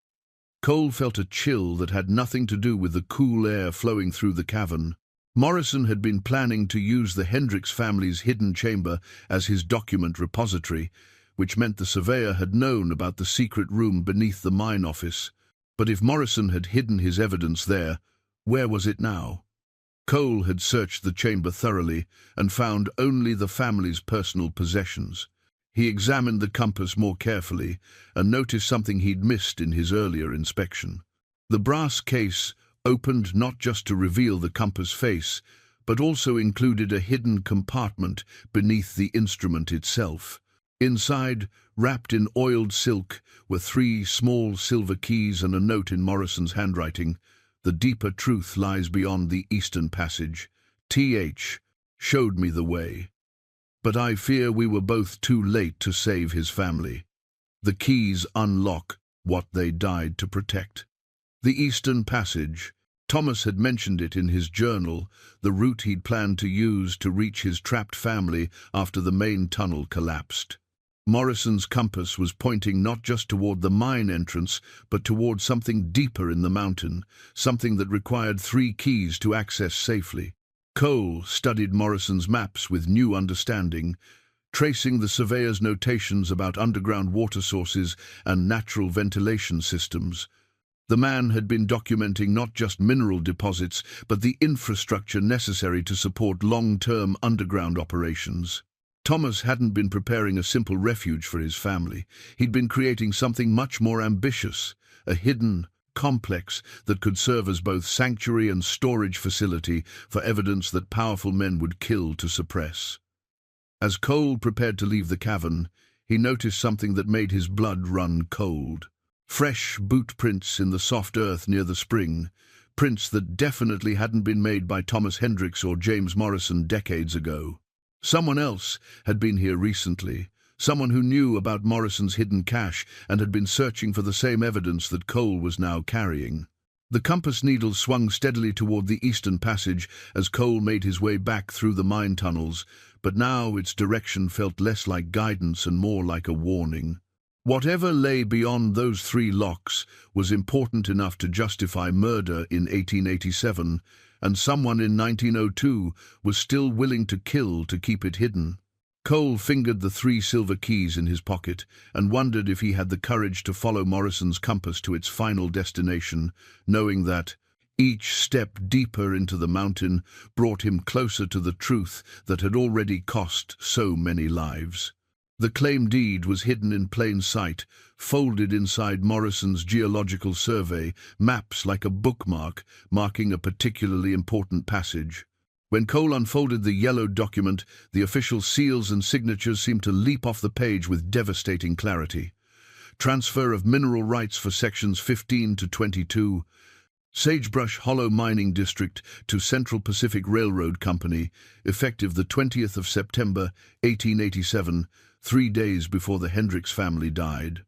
Cole felt a chill that had nothing to do with the cool air flowing through the cavern. Morrison had been planning to use the Hendricks family's hidden chamber as his document repository, which meant the surveyor had known about the secret room beneath the mine office. But if Morrison had hidden his evidence there, where was it now? Cole had searched the chamber thoroughly and found only the family's personal possessions. He examined the compass more carefully and noticed something he'd missed in his earlier inspection. The brass case opened not just to reveal the compass face, but also included a hidden compartment beneath the instrument itself. Inside, wrapped in oiled silk, were 3 small silver keys and a note in Morrison's handwriting. The deeper truth lies beyond the Eastern Passage. Th. showed me the way. But I fear we were both too late to save his family. The keys unlock what they died to protect. The Eastern Passage. Thomas had mentioned it in his journal, the route he'd planned to use to reach his trapped family after the main tunnel collapsed. Morrison's compass was pointing not just toward the mine entrance, but toward something deeper in the mountain, something that required 3 keys to access safely. Cole studied Morrison's maps with new understanding, tracing the surveyor's notations about underground water sources and natural ventilation systems. The man had been documenting not just mineral deposits, but the infrastructure necessary to support long-term underground operations. Thomas hadn't been preparing a simple refuge for his family. He'd been creating something much more ambitious, a hidden complex that could serve as both sanctuary and storage facility for evidence that powerful men would kill to suppress. As Cole prepared to leave the cavern, he noticed something that made his blood run cold. Fresh boot prints in the soft earth near the spring, prints that definitely hadn't been made by Thomas Hendricks or James Morrison decades ago. Someone else had been here recently, someone who knew about Morrison's hidden cache and had been searching for the same evidence that Cole was now carrying. The compass needle swung steadily toward the Eastern Passage as Cole made his way back through the mine tunnels, but now its direction felt less like guidance and more like a warning. Whatever lay beyond those 3 locks was important enough to justify murder in 1887, and someone in 1902 was still willing to kill to keep it hidden. Cole fingered the 3 silver keys in his pocket and wondered if he had the courage to follow Morrison's compass to its final destination, knowing that each step deeper into the mountain brought him closer to the truth that had already cost so many lives. The claim deed was hidden in plain sight, folded inside Morrison's geological survey, maps like a bookmark marking a particularly important passage. When Cole unfolded the yellowed document, the official seals and signatures seemed to leap off the page with devastating clarity. Transfer of mineral rights for sections 15 to 22, Sagebrush Hollow Mining District to Central Pacific Railroad Company, effective the 20th of September, 1887, 3 days before the Hendricks family died.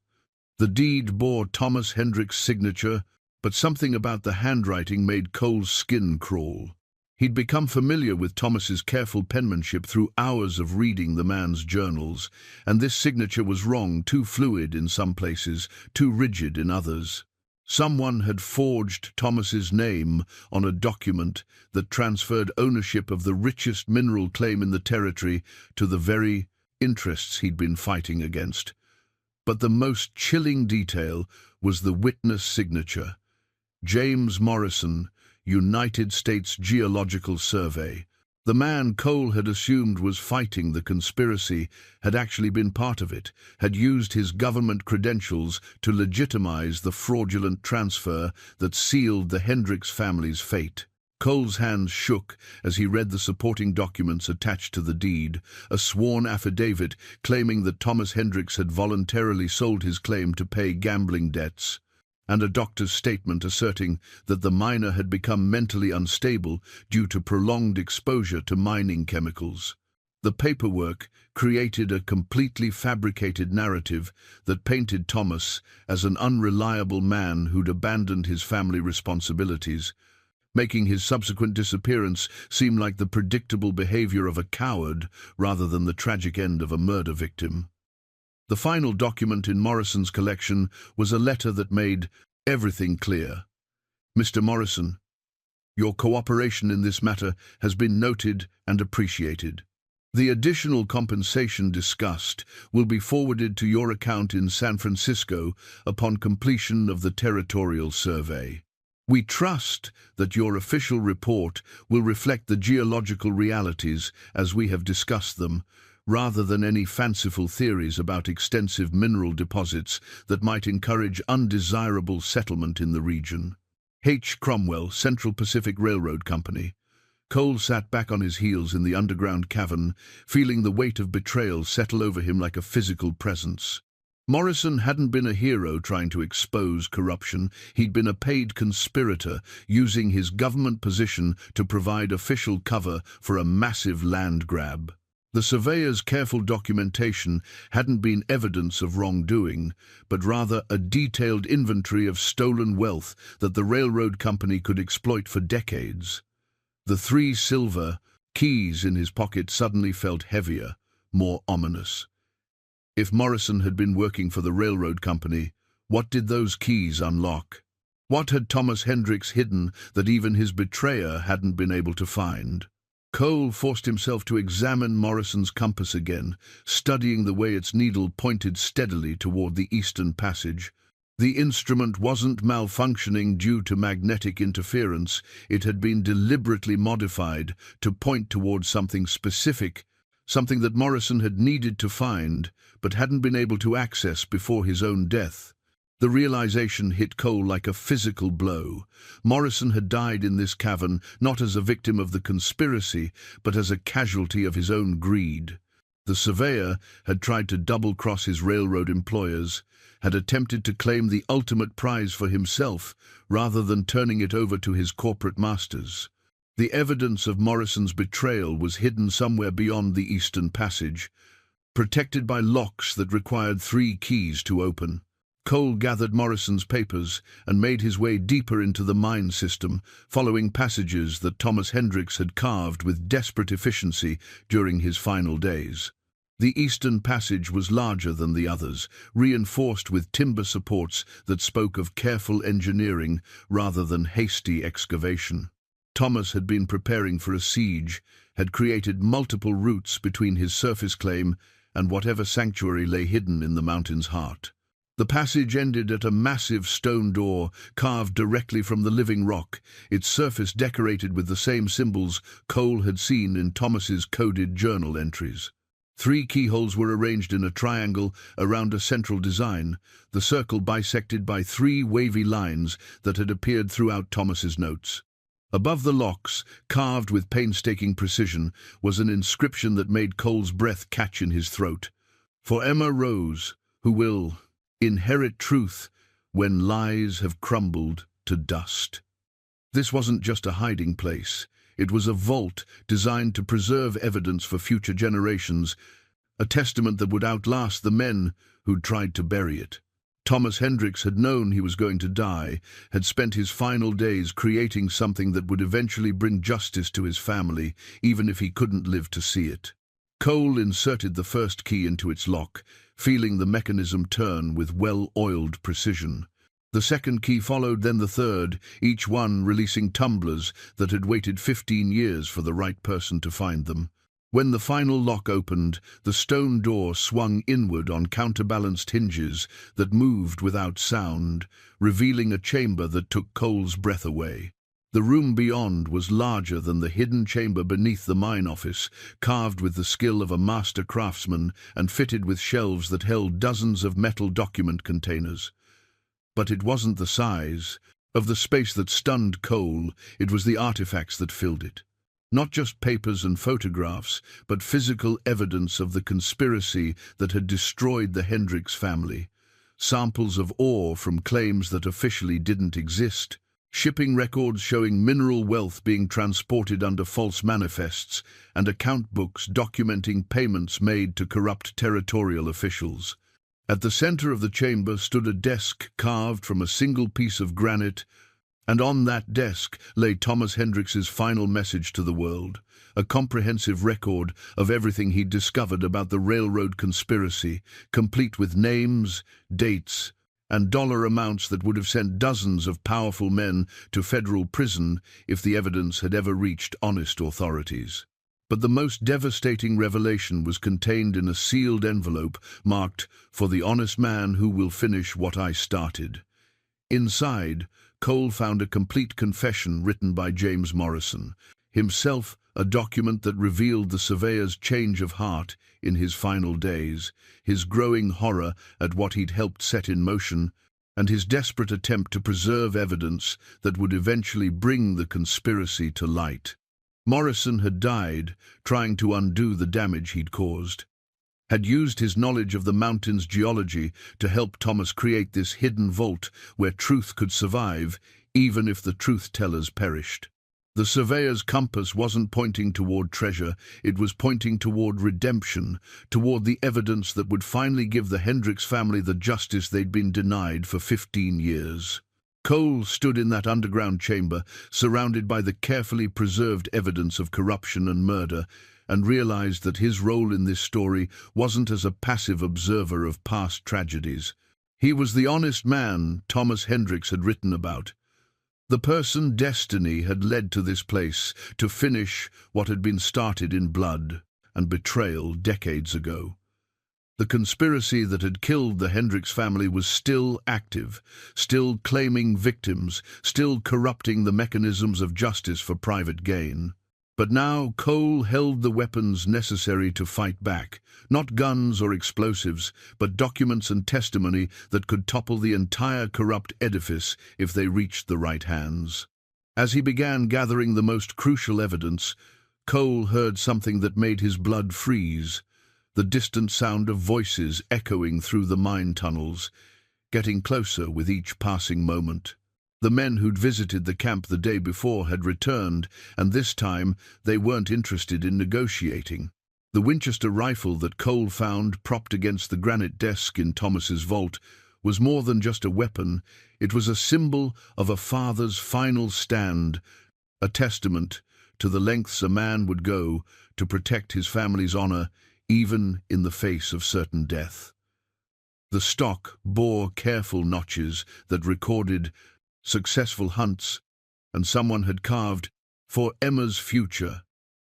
The deed bore Thomas Hendricks' signature, but something about the handwriting made Cole's skin crawl. He'd become familiar with Thomas's careful penmanship through hours of reading the man's journals, and this signature was wrong, too fluid in some places, too rigid in others. Someone had forged Thomas's name on a document that transferred ownership of the richest mineral claim in the territory to the very interests he'd been fighting against. But the most chilling detail was the witness signature. James Morrison, United States Geological Survey. The man Cole had assumed was fighting the conspiracy had actually been part of it, had used his government credentials to legitimize the fraudulent transfer that sealed the Hendricks family's fate. Cole's hands shook as he read the supporting documents attached to the deed, a sworn affidavit claiming that Thomas Hendricks had voluntarily sold his claim to pay gambling debts, and a doctor's statement asserting that the miner had become mentally unstable due to prolonged exposure to mining chemicals. The paperwork created a completely fabricated narrative that painted Thomas as an unreliable man who'd abandoned his family responsibilities, making his subsequent disappearance seem like the predictable behavior of a coward rather than the tragic end of a murder victim. The final document in Morrison's collection was a letter that made everything clear. Mr. Morrison, your cooperation in this matter has been noted and appreciated. The additional compensation discussed will be forwarded to your account in San Francisco upon completion of the territorial survey. We trust that your official report will reflect the geological realities as we have discussed them, rather than any fanciful theories about extensive mineral deposits that might encourage undesirable settlement in the region. H. Cromwell, Central Pacific Railroad Company. Cole sat back on his heels in the underground cavern, feeling the weight of betrayal settle over him like a physical presence. Morrison hadn't been a hero trying to expose corruption. He'd been a paid conspirator, using his government position to provide official cover for a massive land grab. The surveyor's careful documentation hadn't been evidence of wrongdoing, but rather a detailed inventory of stolen wealth that the railroad company could exploit for decades. The 3 silver keys in his pocket suddenly felt heavier, more ominous. If Morrison had been working for the railroad company, what did those keys unlock? What had Thomas Hendricks hidden that even his betrayer hadn't been able to find? Cole forced himself to examine Morrison's compass again, studying the way its needle pointed steadily toward the Eastern Passage. The instrument wasn't malfunctioning due to magnetic interference. It had been deliberately modified to point towards something specific, something that Morrison had needed to find, but hadn't been able to access before his own death. The realization hit Cole like a physical blow. Morrison had died in this cavern, not as a victim of the conspiracy, but as a casualty of his own greed. The surveyor had tried to double-cross his railroad employers, had attempted to claim the ultimate prize for himself, rather than turning it over to his corporate masters. The evidence of Morrison's betrayal was hidden somewhere beyond the Eastern Passage, protected by locks that required 3 keys to open. Cole gathered Morrison's papers and made his way deeper into the mine system, following passages that Thomas Hendricks had carved with desperate efficiency during his final days. The Eastern Passage was larger than the others, reinforced with timber supports that spoke of careful engineering rather than hasty excavation. Thomas had been preparing for a siege, had created multiple routes between his surface claim and whatever sanctuary lay hidden in the mountain's heart. The passage ended at a massive stone door carved directly from the living rock, its surface decorated with the same symbols Cole had seen in Thomas's coded journal entries. 3 keyholes were arranged in a triangle around a central design, the circle bisected by 3 wavy lines that had appeared throughout Thomas's notes. Above the locks, carved with painstaking precision, was an inscription that made Cole's breath catch in his throat. For Emma Rose, who will inherit truth when lies have crumbled to dust. This wasn't just a hiding place. It was a vault designed to preserve evidence for future generations, a testament that would outlast the men who'd tried to bury it. Thomas Hendricks had known he was going to die, had spent his final days creating something that would eventually bring justice to his family, even if he couldn't live to see it. Cole inserted the first key into its lock, feeling the mechanism turn with well-oiled precision. The second key followed, then the third, each one releasing tumblers that had waited 15 years for the right person to find them. When the final lock opened, the stone door swung inward on counterbalanced hinges that moved without sound, revealing a chamber that took Cole's breath away. The room beyond was larger than the hidden chamber beneath the mine office, carved with the skill of a master craftsman and fitted with shelves that held dozens of metal document containers. But it wasn't the size of the space that stunned Cole, it was the artifacts that filled it. Not just papers and photographs, but physical evidence of the conspiracy that had destroyed the Hendricks family. Samples of ore from claims that officially didn't exist. Shipping records showing mineral wealth being transported under false manifests, and account books documenting payments made to corrupt territorial officials. At the center of the chamber stood a desk carved from a single piece of granite, and on that desk lay Thomas Hendricks's final message to the world, a comprehensive record of everything he'd discovered about the railroad conspiracy, complete with names, dates, and dollar amounts that would have sent dozens of powerful men to federal prison if the evidence had ever reached honest authorities. But the most devastating revelation was contained in a sealed envelope marked, "For the honest man who will finish what I started." Inside, Cole found a complete confession written by James Morrison, himself a document that revealed the surveyor's change of heart in his final days, his growing horror at what he'd helped set in motion, and his desperate attempt to preserve evidence that would eventually bring the conspiracy to light. Morrison had died trying to undo the damage he'd caused, had used his knowledge of the mountain's geology to help Thomas create this hidden vault where truth could survive, even if the truth-tellers perished. The surveyor's compass wasn't pointing toward treasure, it was pointing toward redemption, toward the evidence that would finally give the Hendricks family the justice they'd been denied for 15 years. Cole stood in that underground chamber, surrounded by the carefully preserved evidence of corruption and murder, and realized that his role in this story wasn't as a passive observer of past tragedies. He was the honest man Thomas Hendricks had written about, the person destiny had led to this place to finish what had been started in blood and betrayal decades ago. The conspiracy that had killed the Hendricks family was still active, still claiming victims, still corrupting the mechanisms of justice for private gain. But now Cole held the weapons necessary to fight back, not guns or explosives, but documents and testimony that could topple the entire corrupt edifice if they reached the right hands. As he began gathering the most crucial evidence, Cole heard something that made his blood freeze, the distant sound of voices echoing through the mine tunnels, getting closer with each passing moment. The men who'd visited the camp the day before had returned, and this time they weren't interested in negotiating. The Winchester rifle that Cole found propped against the granite desk in Thomas's vault was more than just a weapon. It was a symbol of a father's final stand, a testament to the lengths a man would go to protect his family's honor, even in the face of certain death. The stock bore careful notches that recorded successful hunts, and someone had carved "For Emma's future"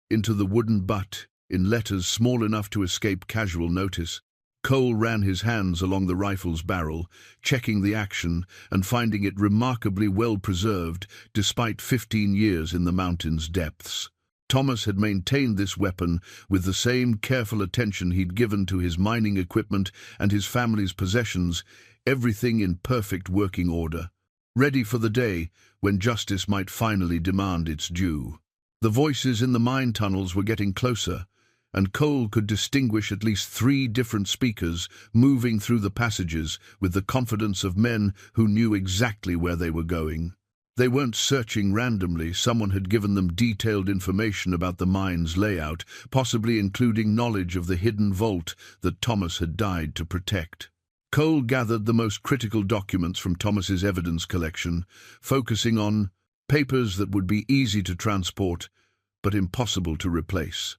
into the wooden butt in letters small enough to escape casual notice. Cole ran his hands along the rifle's barrel, checking the action and finding it remarkably well preserved despite 15 years in the mountain's depths. Thomas had maintained this weapon with the same careful attention he'd given to his mining equipment and his family's possessions, everything in perfect working order, ready for the day when justice might finally demand its due. The voices in the mine tunnels were getting closer, and Cole could distinguish at least 3 different speakers moving through the passages with the confidence of men who knew exactly where they were going. They weren't searching randomly, someone had given them detailed information about the mine's layout, possibly including knowledge of the hidden vault that Thomas had died to protect. Cole gathered the most critical documents from Thomas's evidence collection, focusing on papers that would be easy to transport but impossible to replace.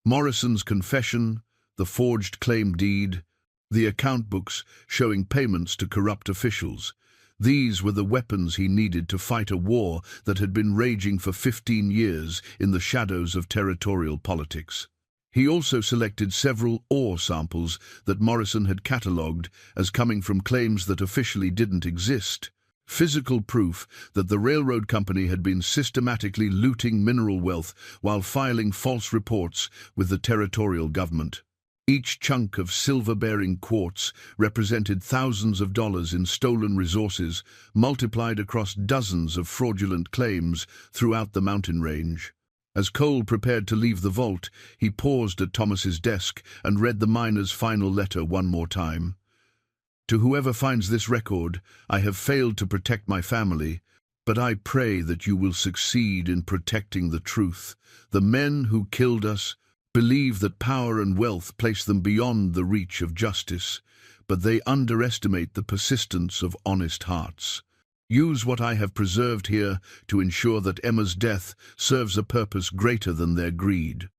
Morrison's confession, the forged claim deed, the account books showing payments to corrupt officials. These were the weapons he needed to fight a war that had been raging for 15 years in the shadows of territorial politics. He also selected several ore samples that Morrison had catalogued as coming from claims that officially didn't exist. Physical proof that the railroad company had been systematically looting mineral wealth while filing false reports with the territorial government. Each chunk of silver-bearing quartz represented thousands of dollars in stolen resources, multiplied across dozens of fraudulent claims throughout the mountain range. As Cole prepared to leave the vault, he paused at Thomas's desk and read the miner's final letter one more time. To whoever finds this record, I have failed to protect my family, but I pray that you will succeed in protecting the truth. The men who killed us believe that power and wealth place them beyond the reach of justice, but they underestimate the persistence of honest hearts. Use what I have preserved here to ensure that Emma's death serves a purpose greater than their greed.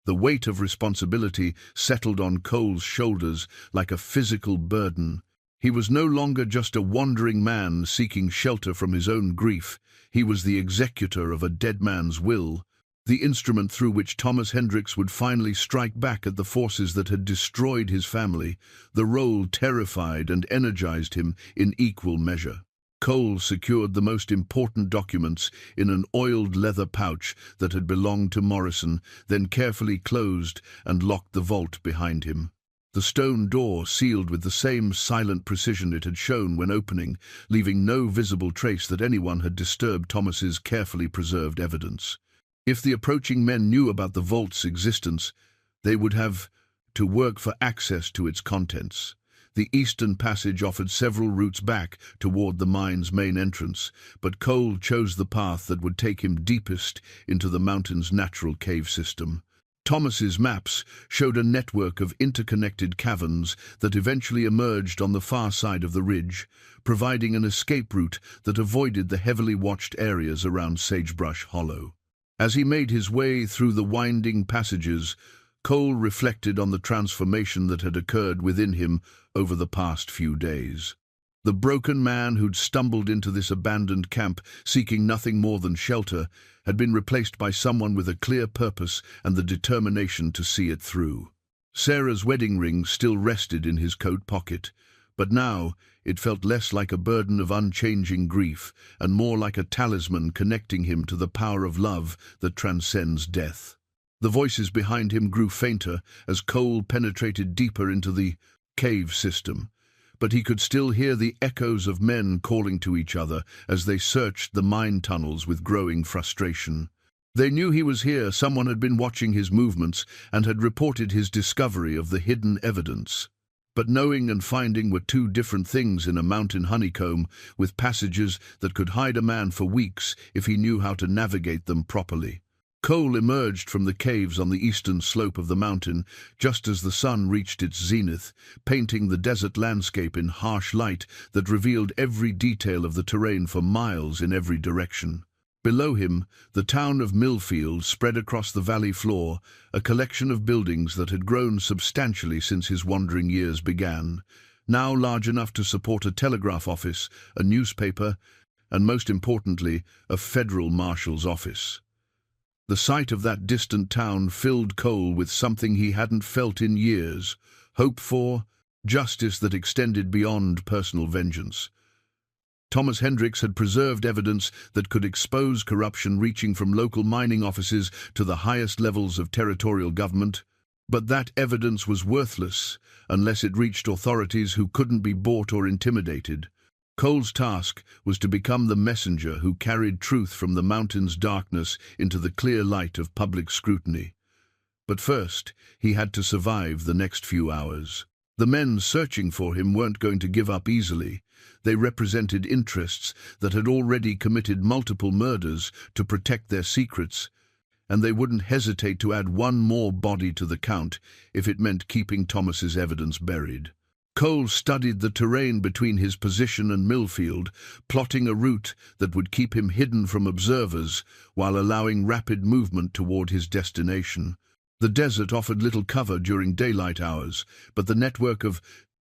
The weight of responsibility settled on Cole's shoulders like a physical burden. He was no longer just a wandering man seeking shelter from his own grief. He was the executor of a dead man's will, the instrument through which Thomas Hendricks would finally strike back at the forces that had destroyed his family. The role terrified and energized him in equal measure. Cole secured the most important documents in an oiled leather pouch that had belonged to Morrison, then carefully closed and locked the vault behind him. The stone door sealed with the same silent precision it had shown when opening, leaving no visible trace that anyone had disturbed Thomas's carefully preserved evidence. If the approaching men knew about the vault's existence, they would have to work for access to its contents. The eastern passage offered several routes back toward the mine's main entrance, but Cole chose the path that would take him deepest into the mountain's natural cave system. Thomas's maps showed a network of interconnected caverns that eventually emerged on the far side of the ridge, providing an escape route that avoided the heavily watched areas around Sagebrush Hollow. As he made his way through the winding passages, Cole reflected on the transformation that had occurred within him over the past few days. The broken man who'd stumbled into this abandoned camp, seeking nothing more than shelter, had been replaced by someone with a clear purpose and the determination to see it through. Sarah's wedding ring still rested in his coat pocket, but now it felt less like a burden of unchanging grief and more like a talisman connecting him to the power of love that transcends death. The voices behind him grew fainter as Cole penetrated deeper into the cave system, but he could still hear the echoes of men calling to each other as they searched the mine tunnels with growing frustration. They knew he was here. Someone had been watching his movements and had reported his discovery of the hidden evidence. But knowing and finding were two different things in a mountain honeycomb, with passages that could hide a man for weeks if he knew how to navigate them properly. Cole emerged from the caves on the eastern slope of the mountain just as the sun reached its zenith, painting the desert landscape in harsh light that revealed every detail of the terrain for miles in every direction. Below him, the town of Millfield spread across the valley floor, a collection of buildings that had grown substantially since his wandering years began, now large enough to support a telegraph office, a newspaper, and most importantly, a federal marshal's office. The sight of that distant town filled Cole with something he hadn't felt in years: hope for justice that extended beyond personal vengeance. Thomas Hendricks had preserved evidence that could expose corruption reaching from local mining offices to the highest levels of territorial government, but that evidence was worthless unless it reached authorities who couldn't be bought or intimidated. Cole's task was to become the messenger who carried truth from the mountain's darkness into the clear light of public scrutiny. But first, he had to survive the next few hours. The men searching for him weren't going to give up easily. They represented interests that had already committed multiple murders to protect their secrets, and they wouldn't hesitate to add one more body to the count if it meant keeping Thomas's evidence buried. Cole studied the terrain between his position and Millfield, plotting a route that would keep him hidden from observers while allowing rapid movement toward his destination. The desert offered little cover during daylight hours, but the network of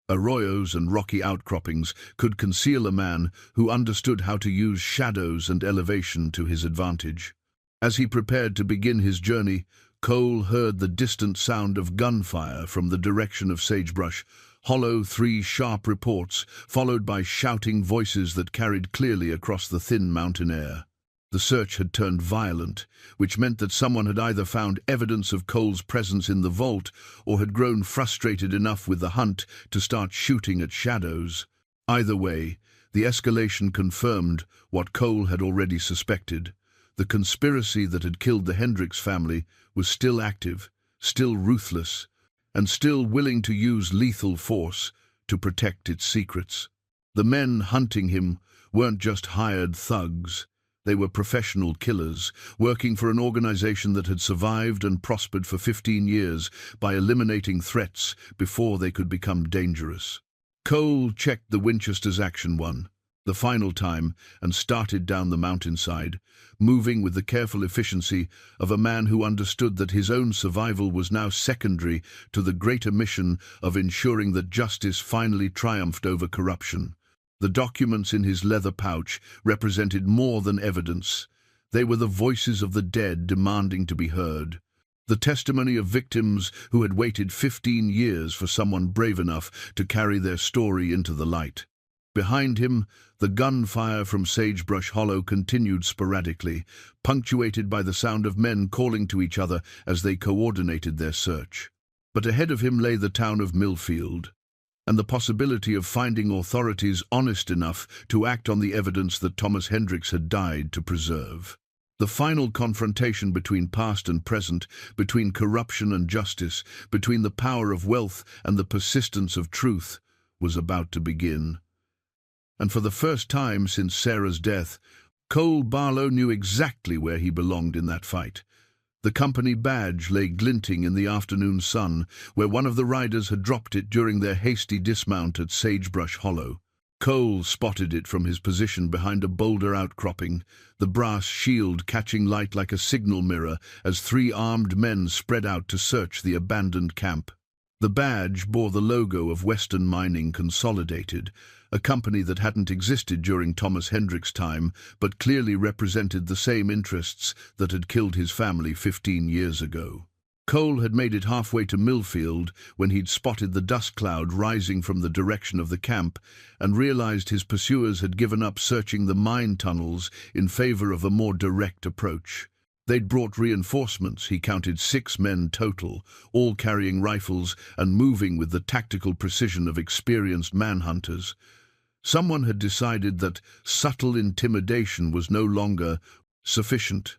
arroyos and rocky outcroppings could conceal a man who understood how to use shadows and elevation to his advantage. As he prepared to begin his journey, Cole heard the distant sound of gunfire from the direction of sagebrush, hollow, three sharp reports, followed by shouting voices that carried clearly across the thin mountain air. The search had turned violent, which meant that someone had either found evidence of Cole's presence in the vault or had grown frustrated enough with the hunt to start shooting at shadows. Either way, the escalation confirmed what Cole had already suspected. The conspiracy that had killed the Hendricks family was still active, still ruthless, and still willing to use lethal force to protect its secrets. The men hunting him weren't just hired thugs. They were professional killers, working for an organization that had survived and prospered for 15 years by eliminating threats before they could become dangerous. Cole checked the Winchester's Action 1, the final time, and started down the mountainside, moving with the careful efficiency of a man who understood that his own survival was now secondary to the greater mission of ensuring that justice finally triumphed over corruption. The documents in his leather pouch represented more than evidence. They were the voices of the dead demanding to be heard. The testimony of victims who had waited 15 years for someone brave enough to carry their story into the light. Behind him, the gunfire from Sagebrush Hollow continued sporadically, punctuated by the sound of men calling to each other as they coordinated their search. But ahead of him lay the town of Millfield, and the possibility of finding authorities honest enough to act on the evidence that Thomas Hendricks had died to preserve. The final confrontation between past and present, between corruption and justice, between the power of wealth and the persistence of truth, was about to begin. And for the first time since Sarah's death, Cole Barlow knew exactly where he belonged in that fight. The company badge lay glinting in the afternoon sun, where one of the riders had dropped it during their hasty dismount at Sagebrush Hollow. Cole spotted it from his position behind a boulder outcropping, the brass shield catching light like a signal mirror as three armed men spread out to search the abandoned camp. The badge bore the logo of Western Mining Consolidated, a company that hadn't existed during Thomas Hendricks' time, but clearly represented the same interests that had killed his family 15 years ago. Cole had made it halfway to Millfield when he'd spotted the dust cloud rising from the direction of the camp and realized his pursuers had given up searching the mine tunnels in favor of a more direct approach. They'd brought reinforcements. He counted 6 men total, all carrying rifles and moving with the tactical precision of experienced manhunters. Someone had decided that subtle intimidation was no longer sufficient.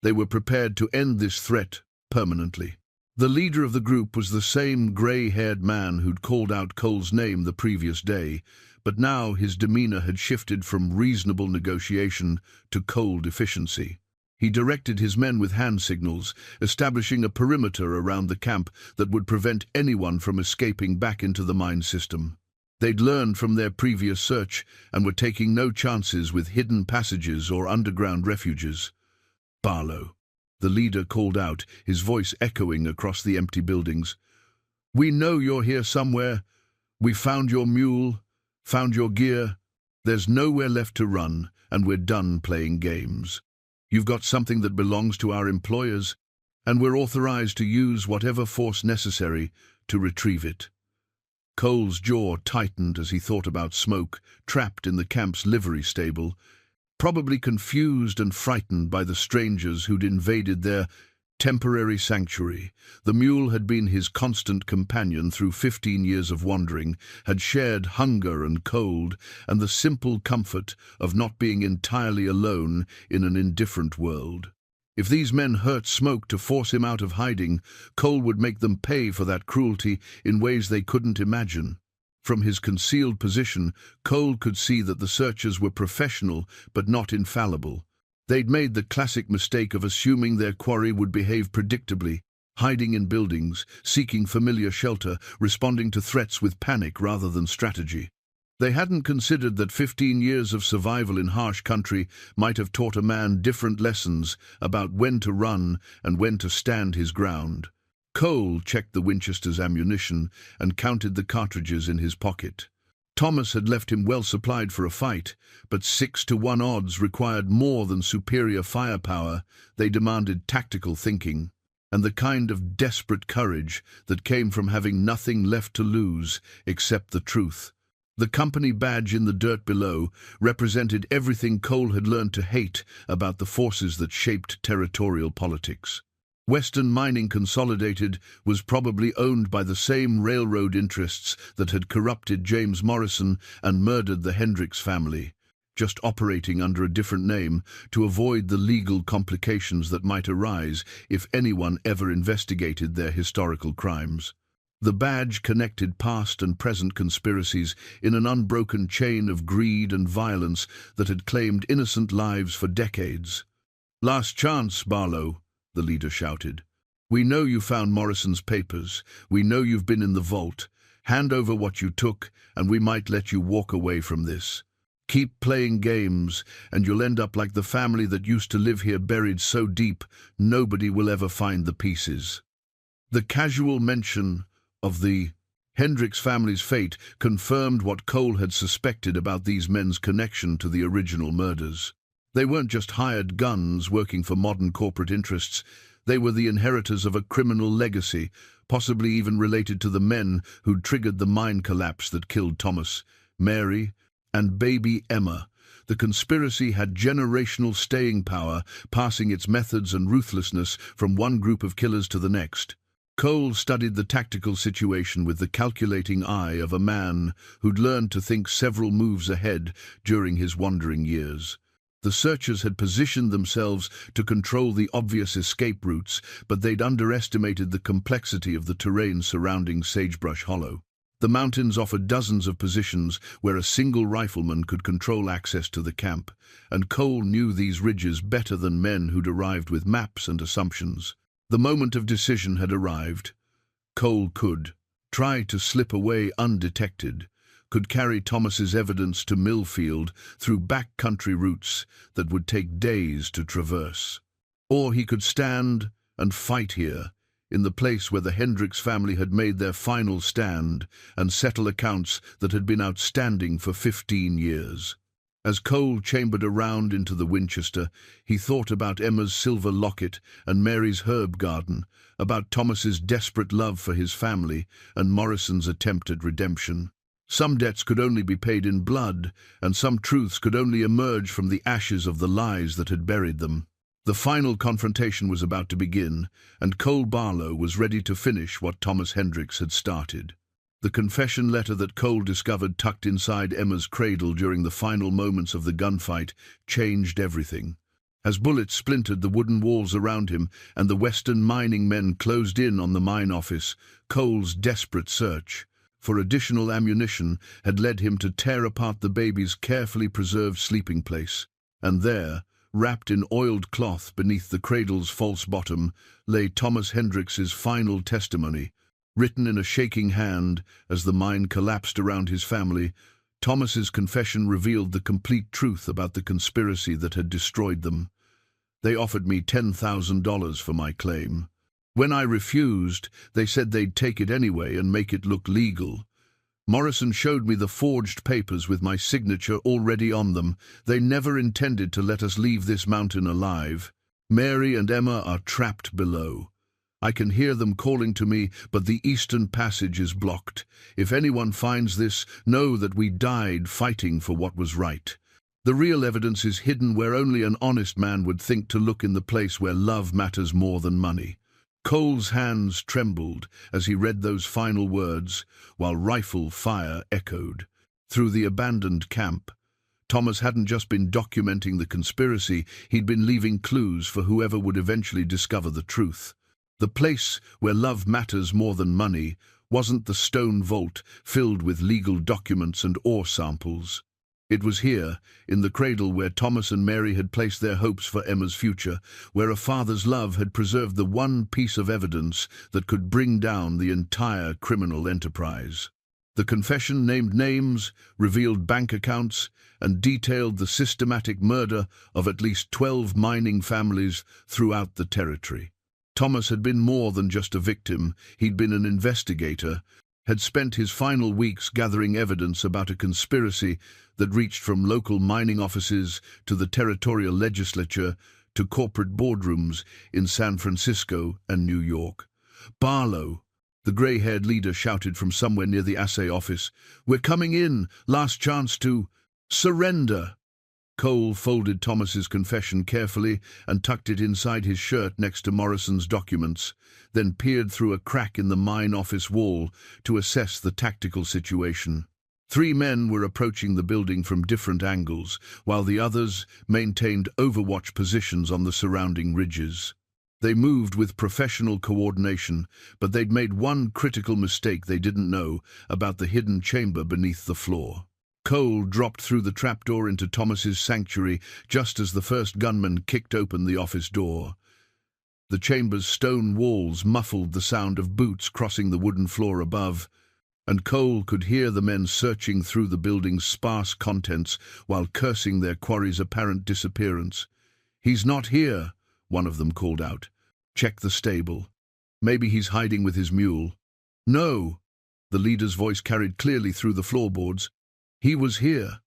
They were prepared to end this threat permanently. The leader of the group was the same grey-haired man who'd called out Cole's name the previous day, but now his demeanor had shifted from reasonable negotiation to cold efficiency. He directed his men with hand signals, establishing a perimeter around the camp that would prevent anyone from escaping back into the mine system. They'd learned from their previous search and were taking no chances with hidden passages or underground refuges. "Barlow," the leader called out, his voice echoing across the empty buildings. "We know you're here somewhere. We found your mule, found your gear. There's nowhere left to run, and we're done playing games. You've got something that belongs to our employers, and we're authorized to use whatever force necessary to retrieve it." Cole's jaw tightened as he thought about Smoke, trapped in the camp's livery stable, probably confused and frightened by the strangers who'd invaded their temporary sanctuary. The mule had been his constant companion through 15 years of wandering, had shared hunger and cold, and the simple comfort of not being entirely alone in an indifferent world. If these men hurt Smoke to force him out of hiding, Cole would make them pay for that cruelty in ways they couldn't imagine. From his concealed position, Cole could see that the searchers were professional but not infallible. They'd made the classic mistake of assuming their quarry would behave predictably, hiding in buildings, seeking familiar shelter, responding to threats with panic rather than strategy. They hadn't considered that 15 years of survival in harsh country might have taught a man different lessons about when to run and when to stand his ground. Cole checked the Winchester's ammunition and counted the cartridges in his pocket. Thomas had left him well supplied for a fight, but 6-to-1 odds required more than superior firepower. They demanded tactical thinking, and the kind of desperate courage that came from having nothing left to lose except the truth. The company badge in the dirt below represented everything Cole had learned to hate about the forces that shaped territorial politics. Western Mining Consolidated was probably owned by the same railroad interests that had corrupted James Morrison and murdered the Hendricks family, just operating under a different name to avoid the legal complications that might arise if anyone ever investigated their historical crimes. The badge connected past and present conspiracies in an unbroken chain of greed and violence that had claimed innocent lives for decades. "Last chance, Barlow," the leader shouted. "We know you found Morrison's papers. We know you've been in the vault. Hand over what you took, and we might let you walk away from this. Keep playing games, and you'll end up like the family that used to live here, buried so deep nobody will ever find the pieces." The casual mention of the Hendricks family's fate confirmed what Cole had suspected about these men's connection to the original murders. They weren't just hired guns working for modern corporate interests. They were the inheritors of a criminal legacy, possibly even related to the men who'd triggered the mine collapse that killed Thomas, Mary, and baby Emma. The conspiracy had generational staying power, passing its methods and ruthlessness from one group of killers to the next. Cole studied the tactical situation with the calculating eye of a man who'd learned to think several moves ahead during his wandering years. The searchers had positioned themselves to control the obvious escape routes, but they'd underestimated the complexity of the terrain surrounding Sagebrush Hollow. The mountains offered dozens of positions where a single rifleman could control access to the camp, and Cole knew these ridges better than men who'd arrived with maps and assumptions. The moment of decision had arrived. Cole could try to slip away undetected, could carry Thomas's evidence to Millfield through backcountry routes that would take days to traverse. Or he could stand and fight here, in the place where the Hendricks family had made their final stand, and settle accounts that had been outstanding for 15 years. As Cole chambered around into the Winchester, he thought about Emma's silver locket and Mary's herb garden, about Thomas's desperate love for his family and Morrison's attempt at redemption. Some debts could only be paid in blood, and some truths could only emerge from the ashes of the lies that had buried them. The final confrontation was about to begin, and Cole Barlow was ready to finish what Thomas Hendricks had started. The confession letter that Cole discovered tucked inside Emma's cradle during the final moments of the gunfight changed everything. As bullets splintered the wooden walls around him and the Western mining men closed in on the mine office, Cole's desperate search for additional ammunition had led him to tear apart the baby's carefully preserved sleeping place. And there, wrapped in oiled cloth beneath the cradle's false bottom, lay Thomas Hendricks's final testimony. Written in a shaking hand as the mine collapsed around his family, Thomas's confession revealed the complete truth about the conspiracy that had destroyed them. "They offered me $10,000 for my claim. When I refused, they said they'd take it anyway and make it look legal. Morrison showed me the forged papers with my signature already on them. They never intended to let us leave this mountain alive. Mary and Emma are trapped below. I can hear them calling to me, but the eastern passage is blocked. If anyone finds this, know that we died fighting for what was right. The real evidence is hidden where only an honest man would think to look, in the place where love matters more than money." Cole's hands trembled as he read those final words, while rifle fire echoed through the abandoned camp. Thomas hadn't just been documenting the conspiracy, he'd been leaving clues for whoever would eventually discover the truth. The place where love matters more than money wasn't the stone vault filled with legal documents and ore samples. It was here, in the cradle where Thomas and Mary had placed their hopes for Emma's future, where a father's love had preserved the one piece of evidence that could bring down the entire criminal enterprise. The confession named names, revealed bank accounts, and detailed the systematic murder of at least 12 mining families throughout the territory. Thomas had been more than just a victim. He'd been an investigator, had spent his final weeks gathering evidence about a conspiracy that reached from local mining offices to the territorial legislature to corporate boardrooms in San Francisco and New York. Barlow, the grey-haired leader, shouted from somewhere near the assay office, "We're coming in! Last chance to surrender!" Cole folded Thomas's confession carefully and tucked it inside his shirt next to Morrison's documents, then peered through a crack in the mine office wall to assess the tactical situation. 3 men were approaching the building from different angles, while the others maintained overwatch positions on the surrounding ridges. They moved with professional coordination, but they'd made one critical mistake they didn't know about the hidden chamber beneath the floor. Cole dropped through the trapdoor into Thomas's sanctuary just as the first gunman kicked open the office door. The chamber's stone walls muffled the sound of boots crossing the wooden floor above, and Cole could hear the men searching through the building's sparse contents while cursing their quarry's apparent disappearance. "He's not here," one of them called out. "Check the stable. Maybe he's hiding with his mule." "No," the leader's voice carried clearly through the floorboards. "He was here.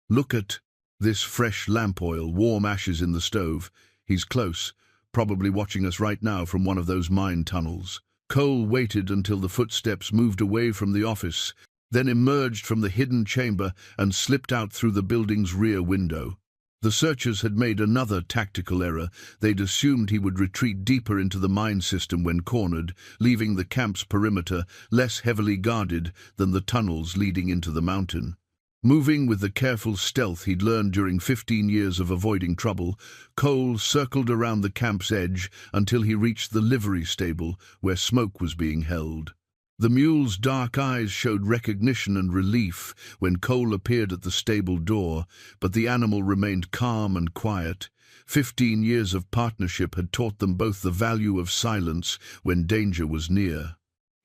Look at this fresh lamp oil, warm ashes in the stove. He's close, probably watching us right now from one of those mine tunnels." Cole waited until the footsteps moved away from the office, then emerged from the hidden chamber and slipped out through the building's rear window. The searchers had made another tactical error. They'd assumed he would retreat deeper into the mine system when cornered, leaving the camp's perimeter less heavily guarded than the tunnels leading into the mountain. Moving with the careful stealth he'd learned during 15 years of avoiding trouble, Cole circled around the camp's edge until he reached the livery stable where Smoke was being held. The mule's dark eyes showed recognition and relief when Cole appeared at the stable door, but the animal remained calm and quiet. 15 years of partnership had taught them both the value of silence when danger was near.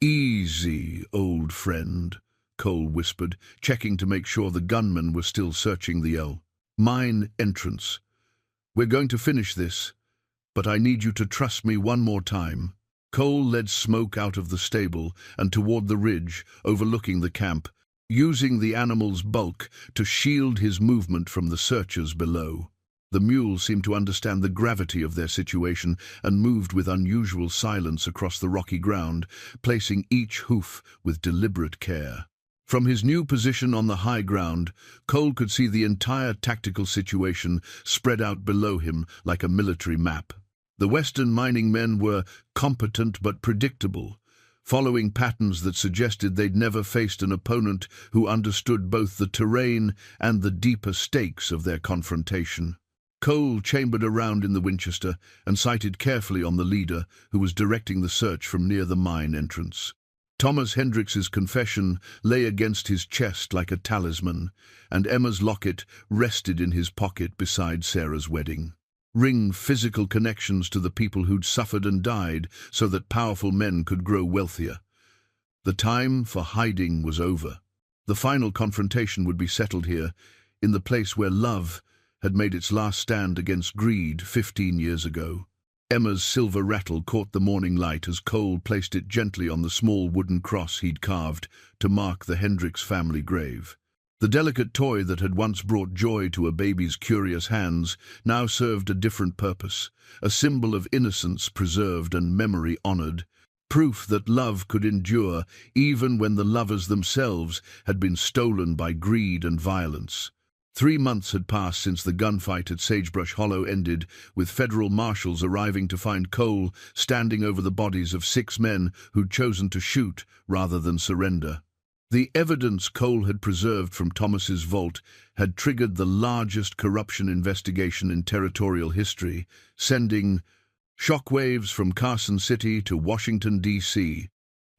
"Easy, old friend," Cole whispered, checking to make sure the gunmen were still searching the mine entrance. "We're going to finish this, but I need you to trust me one more time." Cole led Smoke out of the stable and toward the ridge overlooking the camp, using the animal's bulk to shield his movement from the searchers below. The mule seemed to understand the gravity of their situation and moved with unusual silence across the rocky ground, placing each hoof with deliberate care. From his new position on the high ground, Cole could see the entire tactical situation spread out below him like a military map. The Western mining men were competent but predictable, following patterns that suggested they'd never faced an opponent who understood both the terrain and the deeper stakes of their confrontation. Cole chambered around in the Winchester and sighted carefully on the leader, who was directing the search from near the mine entrance. Thomas Hendricks's confession lay against his chest like a talisman, and Emma's locket rested in his pocket beside Sarah's wedding. Ring physical connections to the people who'd suffered and died so that powerful men could grow wealthier. The time for hiding was over. The final confrontation would be settled here, in the place where love had made its last stand against greed 15 years ago. Emma's silver rattle caught the morning light as Cole placed it gently on the small wooden cross he'd carved to mark the Hendricks family grave. The delicate toy that had once brought joy to a baby's curious hands now served a different purpose, a symbol of innocence preserved and memory honored, proof that love could endure even when the lovers themselves had been stolen by greed and violence. 3 months had passed since the gunfight at Sagebrush Hollow ended, with federal marshals arriving to find Cole standing over the bodies of 6 men who'd chosen to shoot rather than surrender. The evidence Cole had preserved from Thomas's vault had triggered the largest corruption investigation in territorial history, sending shockwaves from Carson City to Washington, D.C.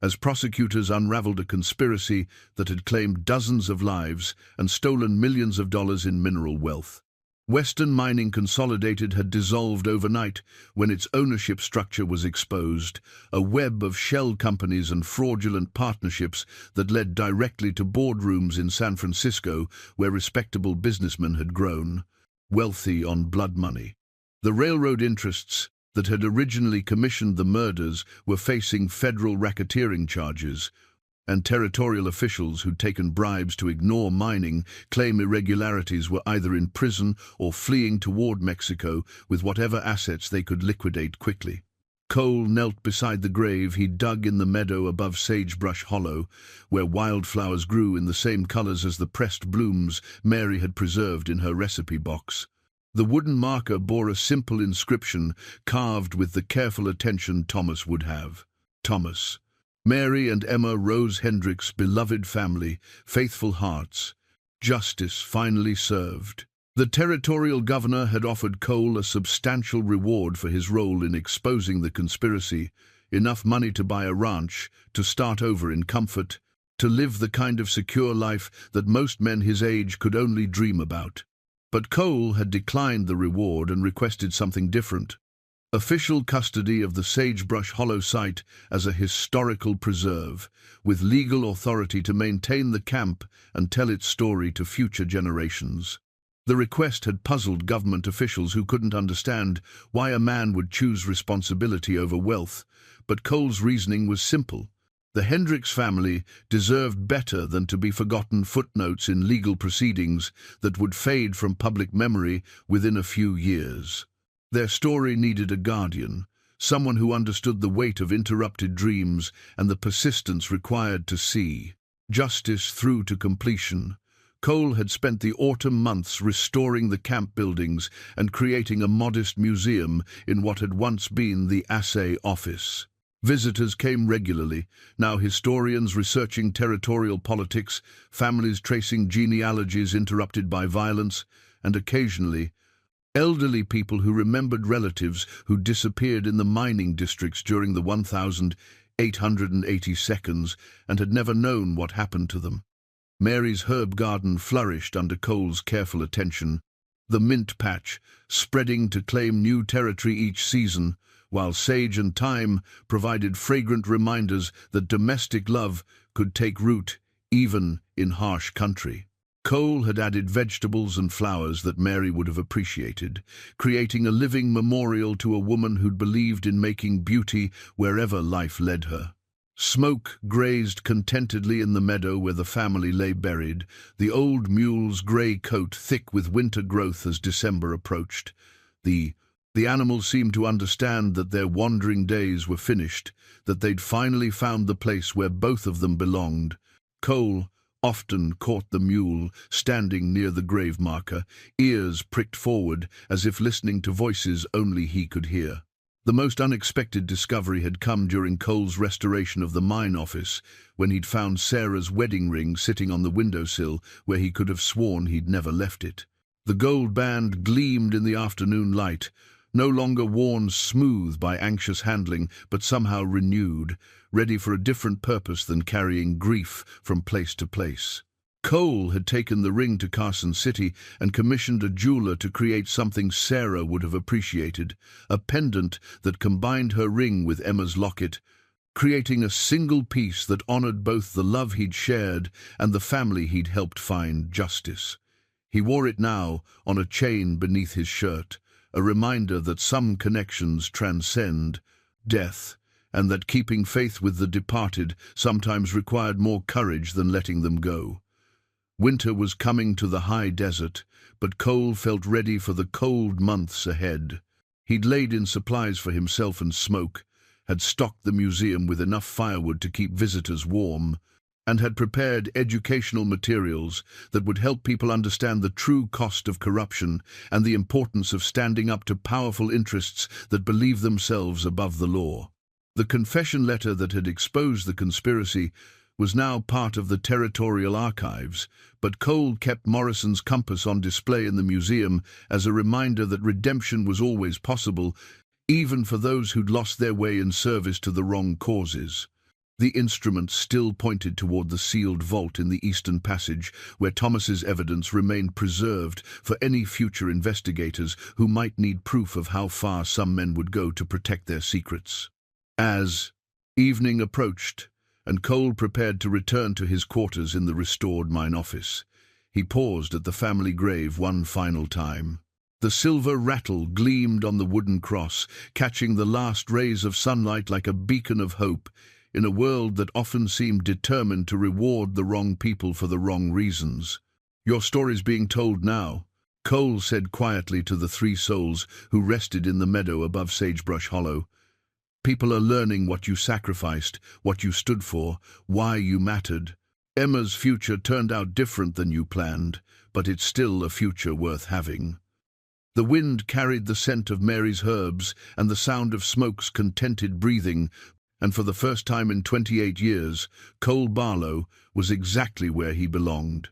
as prosecutors unraveled a conspiracy that had claimed dozens of lives and stolen millions of dollars in mineral wealth. Western Mining Consolidated had dissolved overnight when its ownership structure was exposed, a web of shell companies and fraudulent partnerships that led directly to boardrooms in San Francisco where respectable businessmen had grown, wealthy on blood money. The railroad interests that had originally commissioned the murders were facing federal racketeering charges, and territorial officials who'd taken bribes to ignore mining claim irregularities were either in prison or fleeing toward Mexico with whatever assets they could liquidate quickly. Cole knelt beside the grave he dug in the meadow above Sagebrush Hollow, where wildflowers grew in the same colors as the pressed blooms Mary had preserved in her recipe box. The wooden marker bore a simple inscription carved with the careful attention Thomas would have. Thomas. Mary and Emma Rose Hendricks' beloved family, faithful hearts. Justice finally served. The territorial governor had offered Cole a substantial reward for his role in exposing the conspiracy, enough money to buy a ranch, to start over in comfort, to live the kind of secure life that most men his age could only dream about. But Cole had declined the reward and requested something different. Official custody of the Sagebrush Hollow site as a historical preserve, with legal authority to maintain the camp and tell its story to future generations. The request had puzzled government officials who couldn't understand why a man would choose responsibility over wealth, but Cole's reasoning was simple. The Hendricks family deserved better than to be forgotten footnotes in legal proceedings that would fade from public memory within a few years. Their story needed a guardian, someone who understood the weight of interrupted dreams and the persistence required to see justice through to completion. Cole had spent the autumn months restoring the camp buildings and creating a modest museum in what had once been the assay office. Visitors came regularly, now historians researching territorial politics, families tracing genealogies interrupted by violence, and occasionally elderly people who remembered relatives who disappeared in the mining districts during the 1,880 seconds and had never known what happened to them. Mary's herb garden flourished under Cole's careful attention, the mint patch spreading to claim new territory each season, while sage and thyme provided fragrant reminders that domestic love could take root even in harsh country. Cole had added vegetables and flowers that Mary would have appreciated, creating a living memorial to a woman who'd believed in making beauty wherever life led her. Smoke grazed contentedly in the meadow where the family lay buried, the old mule's grey coat thick with winter growth as December approached. The animals seemed to understand that their wandering days were finished, that they'd finally found the place where both of them belonged. Cole often caught the mule standing near the grave marker, ears pricked forward as if listening to voices only he could hear. The most unexpected discovery had come during Cole's restoration of the mine office, when he'd found Sarah's wedding ring sitting on the windowsill where he could have sworn he'd never left it. The gold band gleamed in the afternoon light, no longer worn smooth by anxious handling, but somehow renewed, ready for a different purpose than carrying grief from place to place. Cole had taken the ring to Carson City and commissioned a jeweler to create something Sarah would have appreciated, a pendant that combined her ring with Emma's locket, creating a single piece that honored both the love he'd shared and the family he'd helped find justice. He wore it now on a chain beneath his shirt, a reminder that some connections transcend death, and that keeping faith with the departed sometimes required more courage than letting them go. Winter was coming to the high desert, but Cole felt ready for the cold months ahead. He'd laid in supplies for himself and Smoke, had stocked the museum with enough firewood to keep visitors warm, and had prepared educational materials that would help people understand the true cost of corruption and the importance of standing up to powerful interests that believe themselves above the law. The confession letter that had exposed the conspiracy was now part of the territorial archives, but Cole kept Morrison's compass on display in the museum as a reminder that redemption was always possible, even for those who'd lost their way in service to the wrong causes. The instrument still pointed toward the sealed vault in the eastern passage, where Thomas's evidence remained preserved for any future investigators who might need proof of how far some men would go to protect their secrets. As evening approached, and Cole prepared to return to his quarters in the restored mine office, he paused at the family grave one final time. The silver rattle gleamed on the wooden cross, catching the last rays of sunlight like a beacon of hope in a world that often seemed determined to reward the wrong people for the wrong reasons. "Your story's being told now," Cole said quietly to the three souls who rested in the meadow above Sagebrush Hollow. "People are learning what you sacrificed, what you stood for, why you mattered. Emma's future turned out different than you planned, but it's still a future worth having." The wind carried the scent of Mary's herbs and the sound of Smoke's contented breathing, and for the first time in 28 years, Cole Barlow was exactly where he belonged.